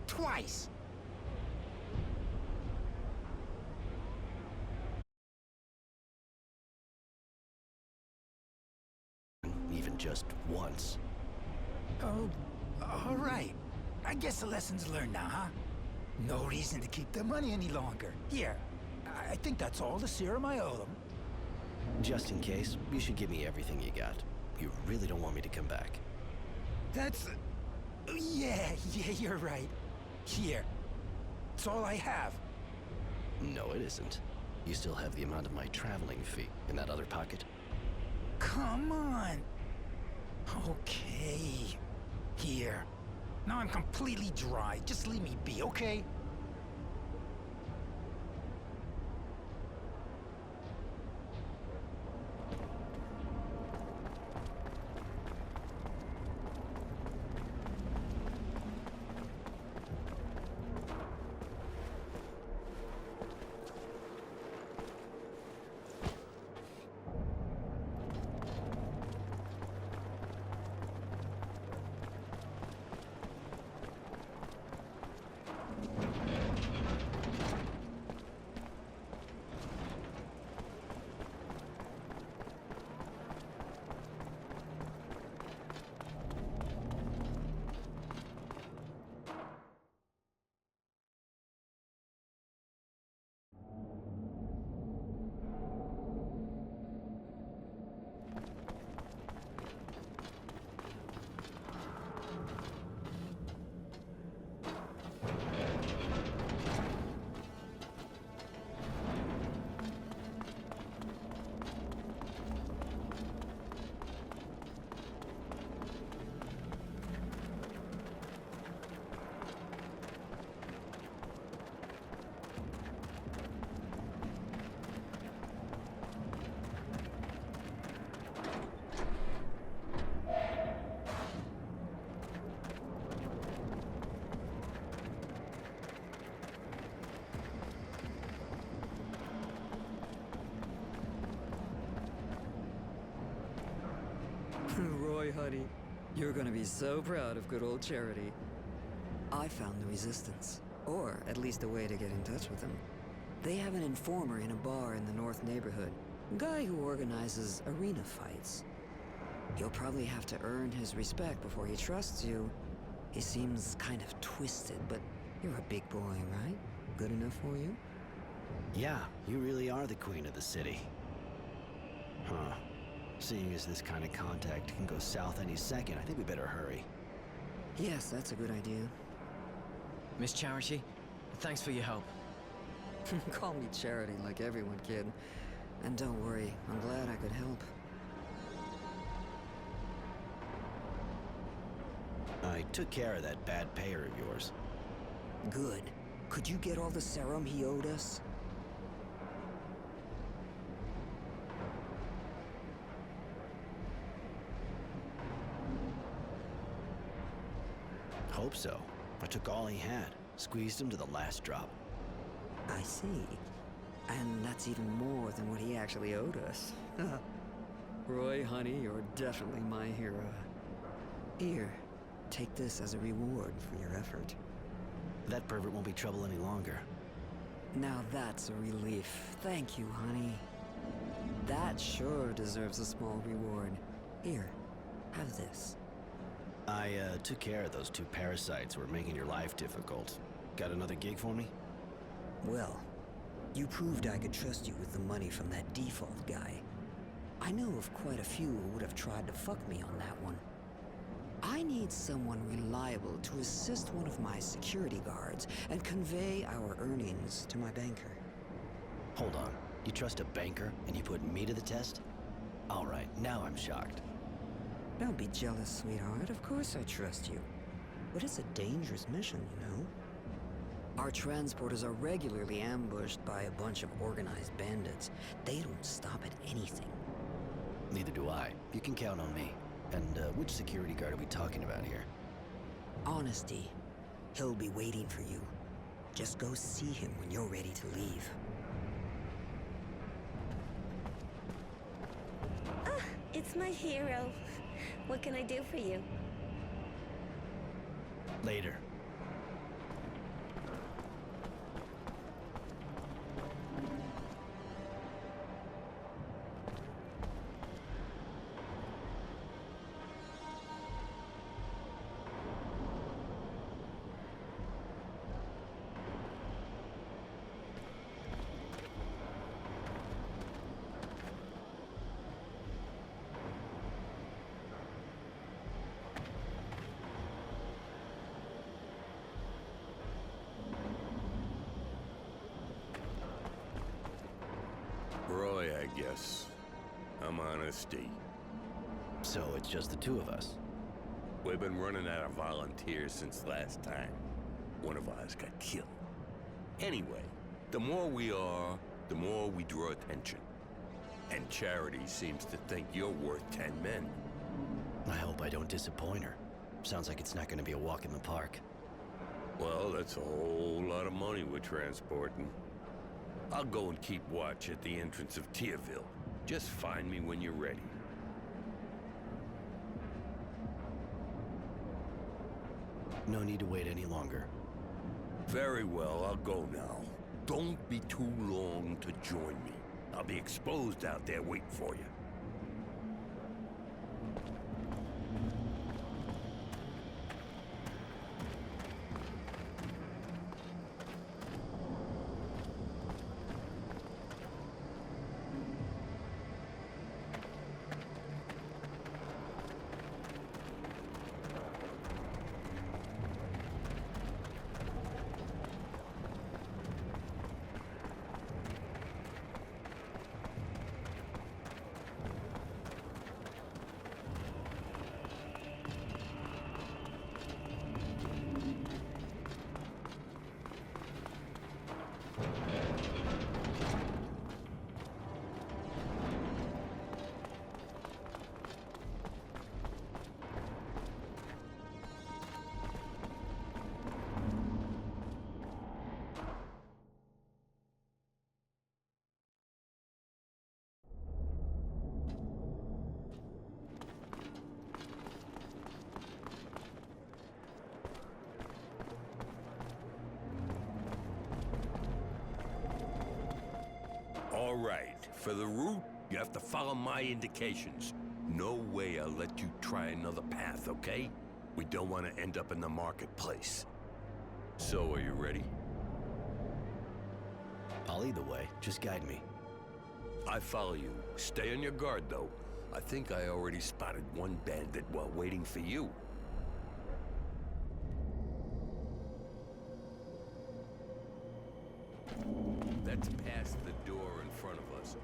Twice. Even just once. Oh, all right. I guess the lesson's learned now, huh? No reason to keep their money any longer. Here, I think that's all the serum I owe them. Just in case, you should give me everything you got. You really don't want me to come back. That's... Yeah, you're right. Here. It's all I have. No, it isn't. You still have the amount of my traveling fee in that other pocket. Come on. Okay. Here. Now I'm completely dry. Just leave me be, okay? Roy, honey. You're gonna be so proud of good old Charity. I found the resistance. Or at least a way to get in touch with them. They have an informer in a bar in the North neighborhood. Guy who organizes arena fights. You'll probably have to earn his respect before he trusts you. He seems kind of twisted, but you're a big boy, right? Good enough for you? Yeah, you really are the queen of the city. Huh. Seeing as this kind of contact can go south any second, I think we better hurry. Yes, that's a good idea. Miss Charity, thanks for your help. Call me Charity like everyone, kid. And don't worry, I'm glad I could help. I took care of that bad payer of yours. Good. Could you get all the serum he owed us? Hope so. I took all he had, squeezed him to the last drop. I see. And that's even more than what he actually owed us. Roy, honey, you're definitely my hero. Here, take this as a reward for your effort. That pervert won't be trouble any longer. Now that's a relief. Thank you, honey. That sure deserves a small reward. Here, have this. I took care of those 2 parasites who were making your life difficult. Got another gig for me? Well, you proved I could trust you with the money from that default guy. I know of quite a few who would have tried to fuck me on that one. I need someone reliable to assist one of my security guards and convey our earnings to my banker. Hold on. You trust a banker and you put me to the test? All right, now I'm shocked. Don't be jealous, sweetheart. Of course I trust you. But it's a dangerous mission, you know? Our transporters are regularly ambushed by a bunch of organized bandits. They don't stop at anything. Neither do I. You can count on me. And which security guard are we talking about here? Honesty. He'll be waiting for you. Just go see him when you're ready to leave. Ah, it's my hero. What can I do for you? Later. Roy, I guess. I'm honesty. So it's just the 2 of us. We've been running out of volunteers since last time. One of us got killed. Anyway, the more we are, the more we draw attention. And Charity seems to think you're worth 10 men. I hope I don't disappoint her. Sounds like it's not going to be a walk in the park. Well, that's a whole lot of money we're transporting. I'll go and keep watch at the entrance of Tierville. Just find me when you're ready. No need to wait any longer. Very well, I'll go now. Don't be too long to join me. I'll be exposed out there waiting for you. All right. For the route, you have to follow my indications. No way I'll let you try another path, okay? We don't want to end up in the marketplace. So, are you ready? I'll lead the way. Just guide me. I follow you. Stay on your guard, though. I think I already spotted one bandit while waiting for you. That's past the door in front of us.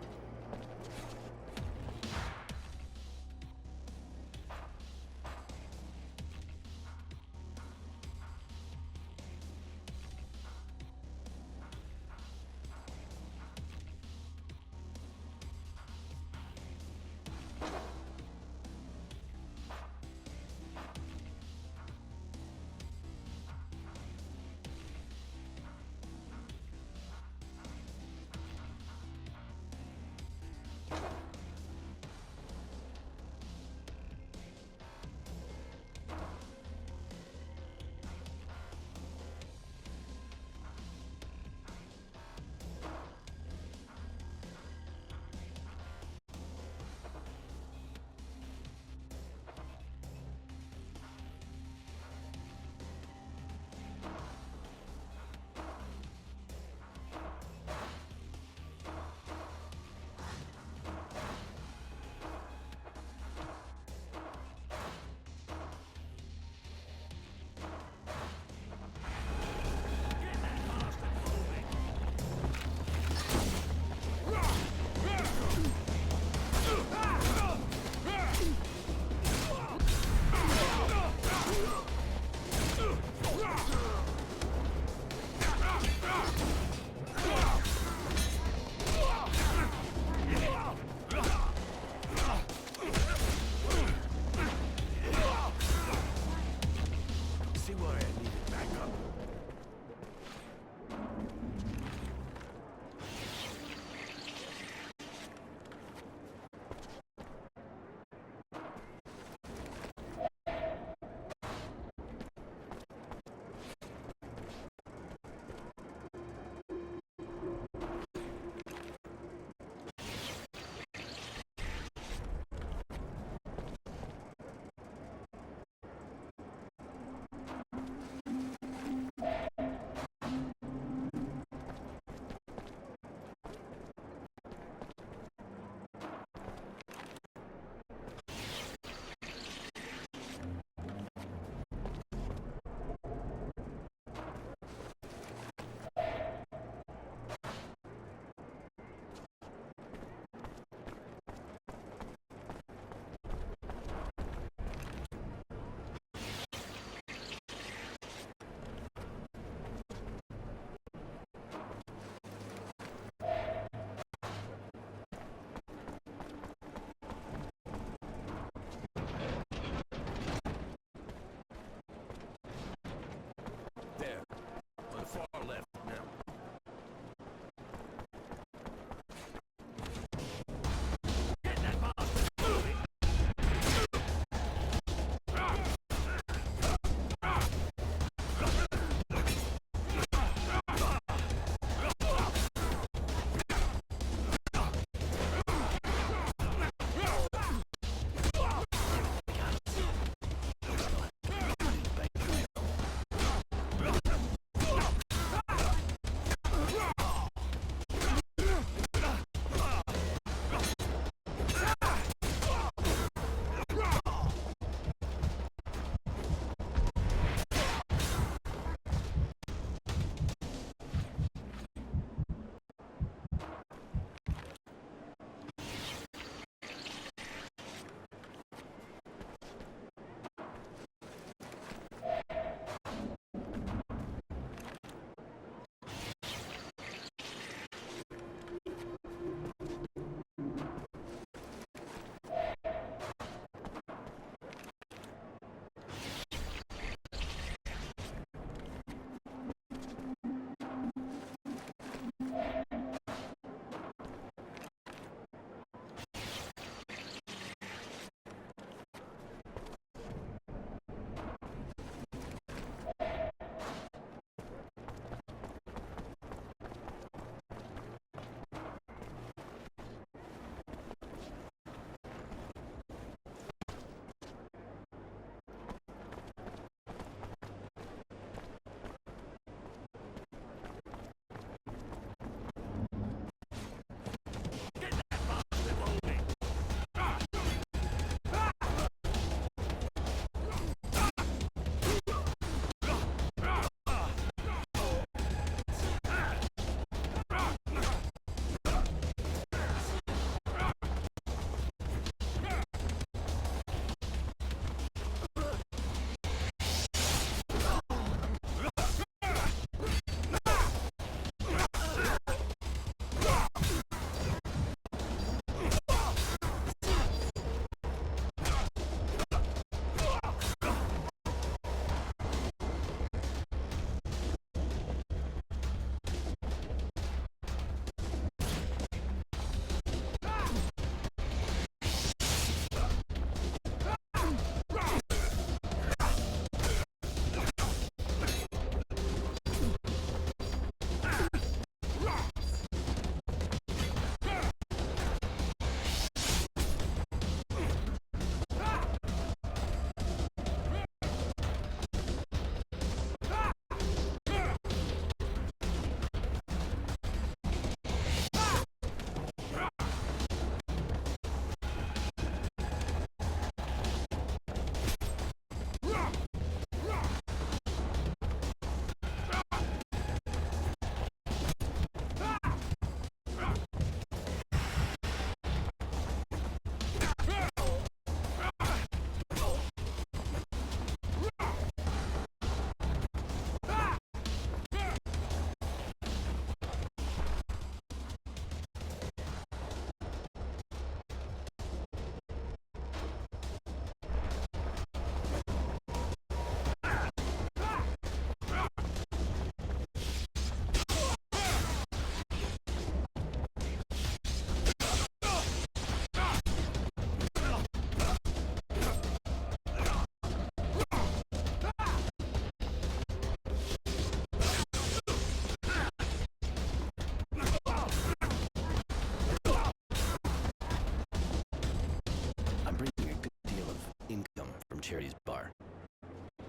Charity's bar.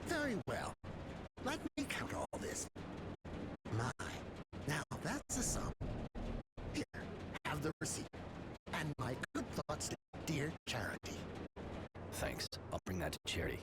Very well. Let me count all this. My, now that's a sum. Here, have the receipt. And my good thoughts to dear Charity. Thanks. I'll bring that to Charity.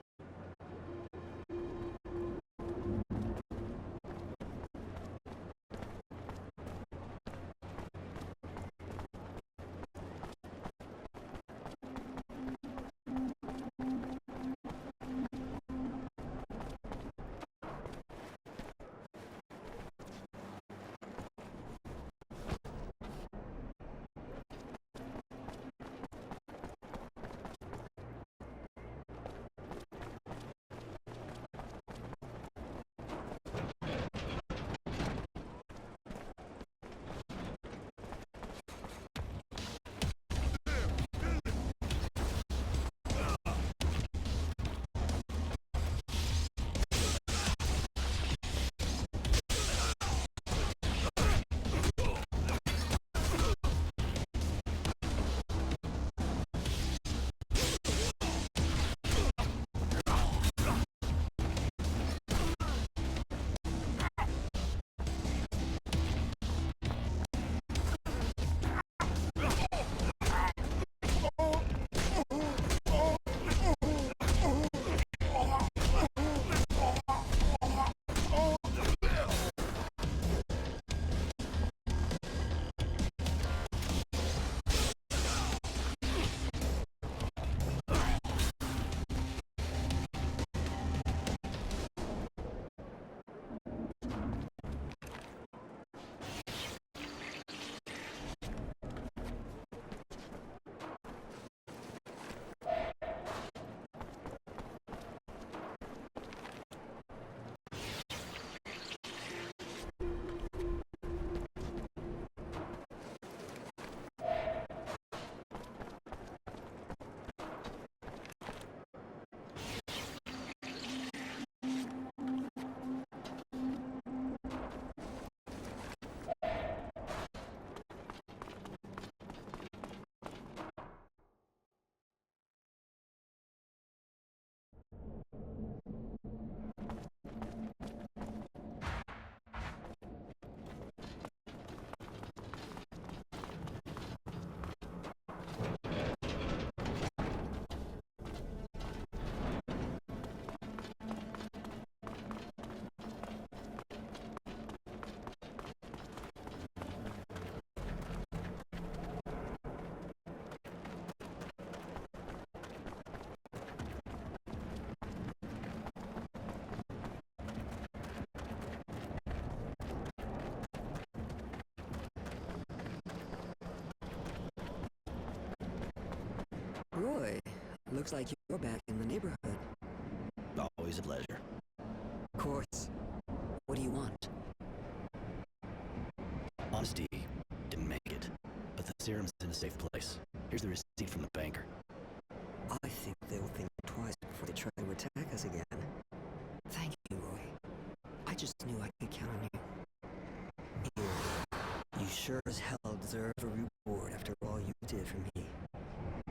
Roy, looks like you're back in the neighborhood. Always a pleasure. Of course. What do you want? Honesty didn't make it, but the serum's in a safe place. Here's the receipt from the banker. I think they'll think twice before they try to attack us again. Thank you, Roy. I just knew I could count on you. You sure as hell deserve a reward after all you did for me.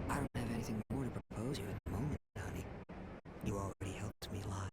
I don't have anything more to propose you at the moment, honey. You already helped me a lot.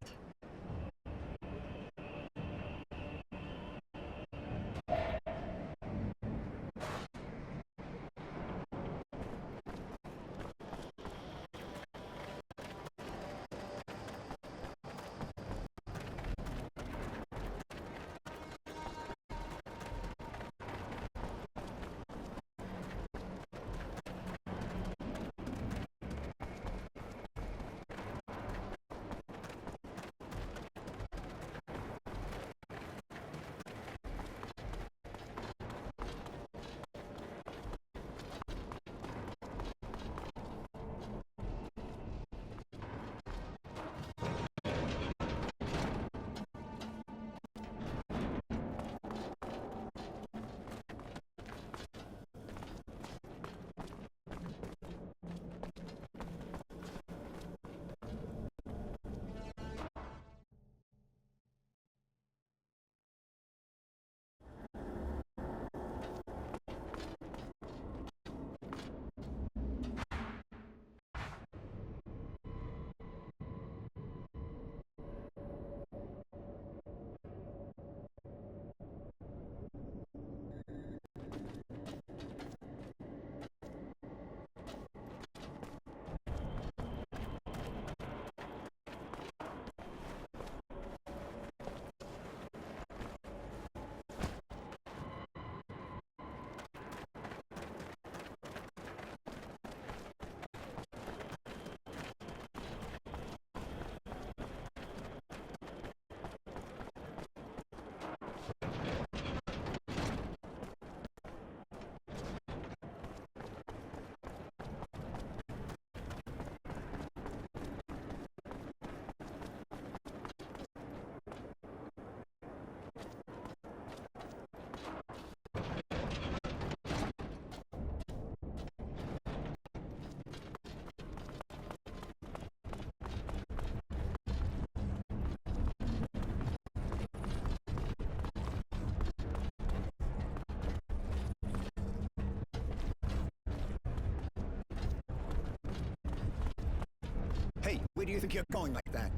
where do you think you're going like that?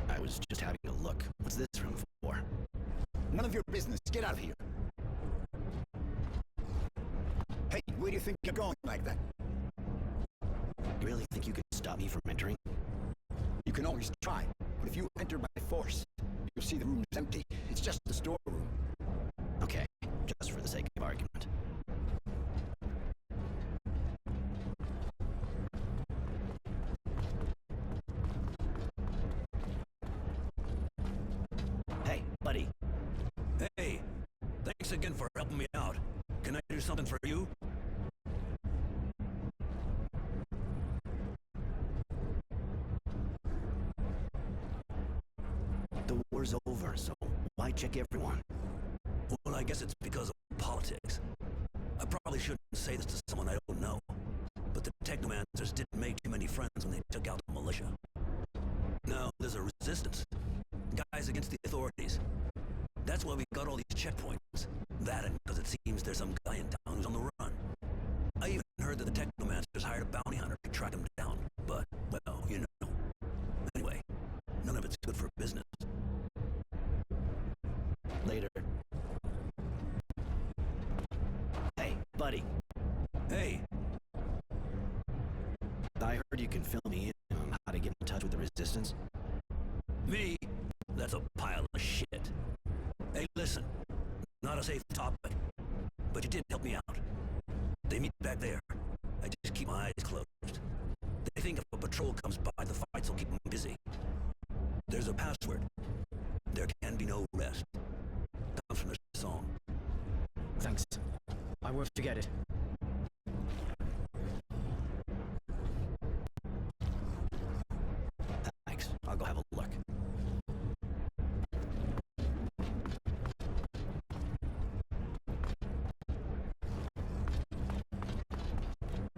I was just having a look. What's this room for? None of your business. Get out of here. Hey, where do you think you're going like that? You really think you can stop me from entering? You can always try, but if you enter by force, you'll see the room's empty. It's just the storeroom. Okay, just for the sake of argument. Hey, buddy. Hey, thanks again for helping me out. Can I do something for you? The war's over, so why check everyone? Well, I guess it's because of politics. I probably shouldn't say this to someone I don't know, but the Technomancers didn't make too many friends when they took out the militia. Now there's a resistance. Guys against the authorities. That's why we got all these checkpoints. That and because it seems there's some guy in town who's on the run. I even heard that the Technomancers hired a bounty hunter to track him down, but, well, you know. Anyway, none of it's good for business. Later. Hey, buddy. Hey. I heard you can fill me in on how to get in touch with the Resistance. Me? That's a pile of shit. Hey, listen. Not a safe topic, but you did help me out. They meet back there. I just keep my eyes closed. They think if a patrol comes by, the fights will keep them busy. There's a password. There can be no rest. Comes from the song. Thanks. I won't forget it. Thanks. I'll go have a look.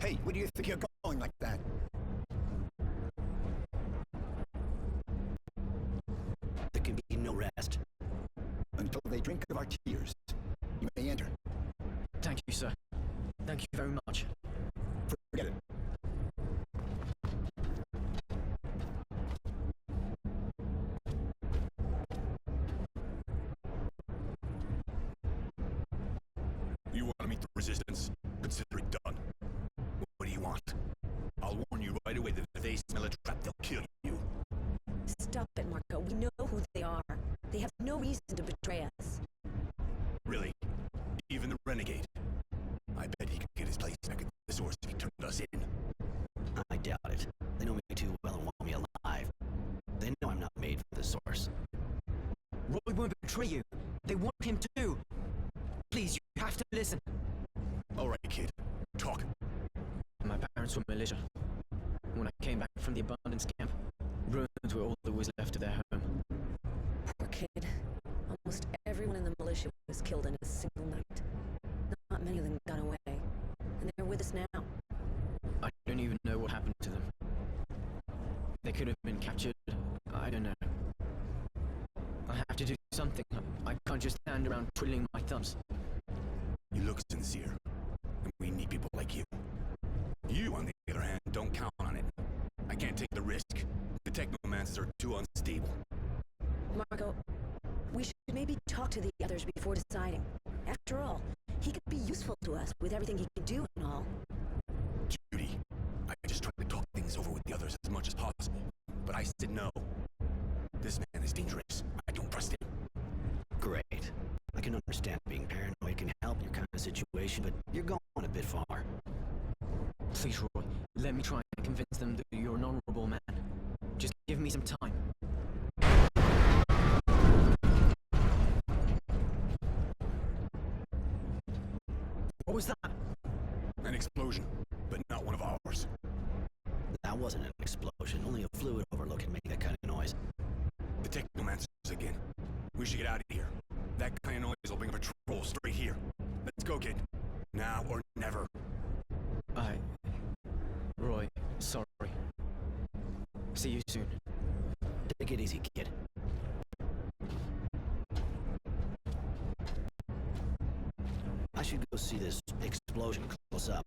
Hey, where do you think you're going like that? There can be no rest. Until they drink of our tears. You may enter. Thank you, sir. Thank you very much. Forget it. You want to meet the Resistance? Consider it done. What do you want? I'll warn you right away that if they smell a trap, they'll kill you. Stop it, Marco. We know who they are. They have no reason to betray us. Really? Even the renegade? I bet he could get his place back at the source if he turned us in. I doubt it. They know me too well and want me alive. They know I'm not made for the source. Roy won't betray you. They want him too. Please, you have to listen. All right, kid. Talk. My parents were militia. When I came back from the abundance camp, ruins were all that was left of their home. Poor kid. Almost everyone in the militia was killed in a single night. Not many of them got away. And they're with us now. I don't even know what happened to them. They could have been captured. I don't know. I have to do something. I can't just stand around twiddling my thumbs. You look sincere. And we need people like you. You, on the other hand, don't count on it. I can't take the risk. The Technomancers are too unstable. Marco, we should maybe talk to the others before deciding. After all, he could be useful to us with everything he can do and all. Judy, I just tried to talk things over with the others as much as possible. But I said no. This man is dangerous. I don't trust him. Great. I can understand being paranoid can help your kind of situation, but you're going a bit far. Please, Roy, let me try and convince them that you're an honorable man. Just give me some time. What was that? An explosion, but not one of ours. That wasn't an explosion. Only a fluid overload can make that kind of noise. The Technomancers again. We should get out of here. That kind of noise will bring a patrol straight here. Let's go, kid. Now or never. Roy, sorry. See you soon. Take it easy, kid. I I should go see this explosion close up.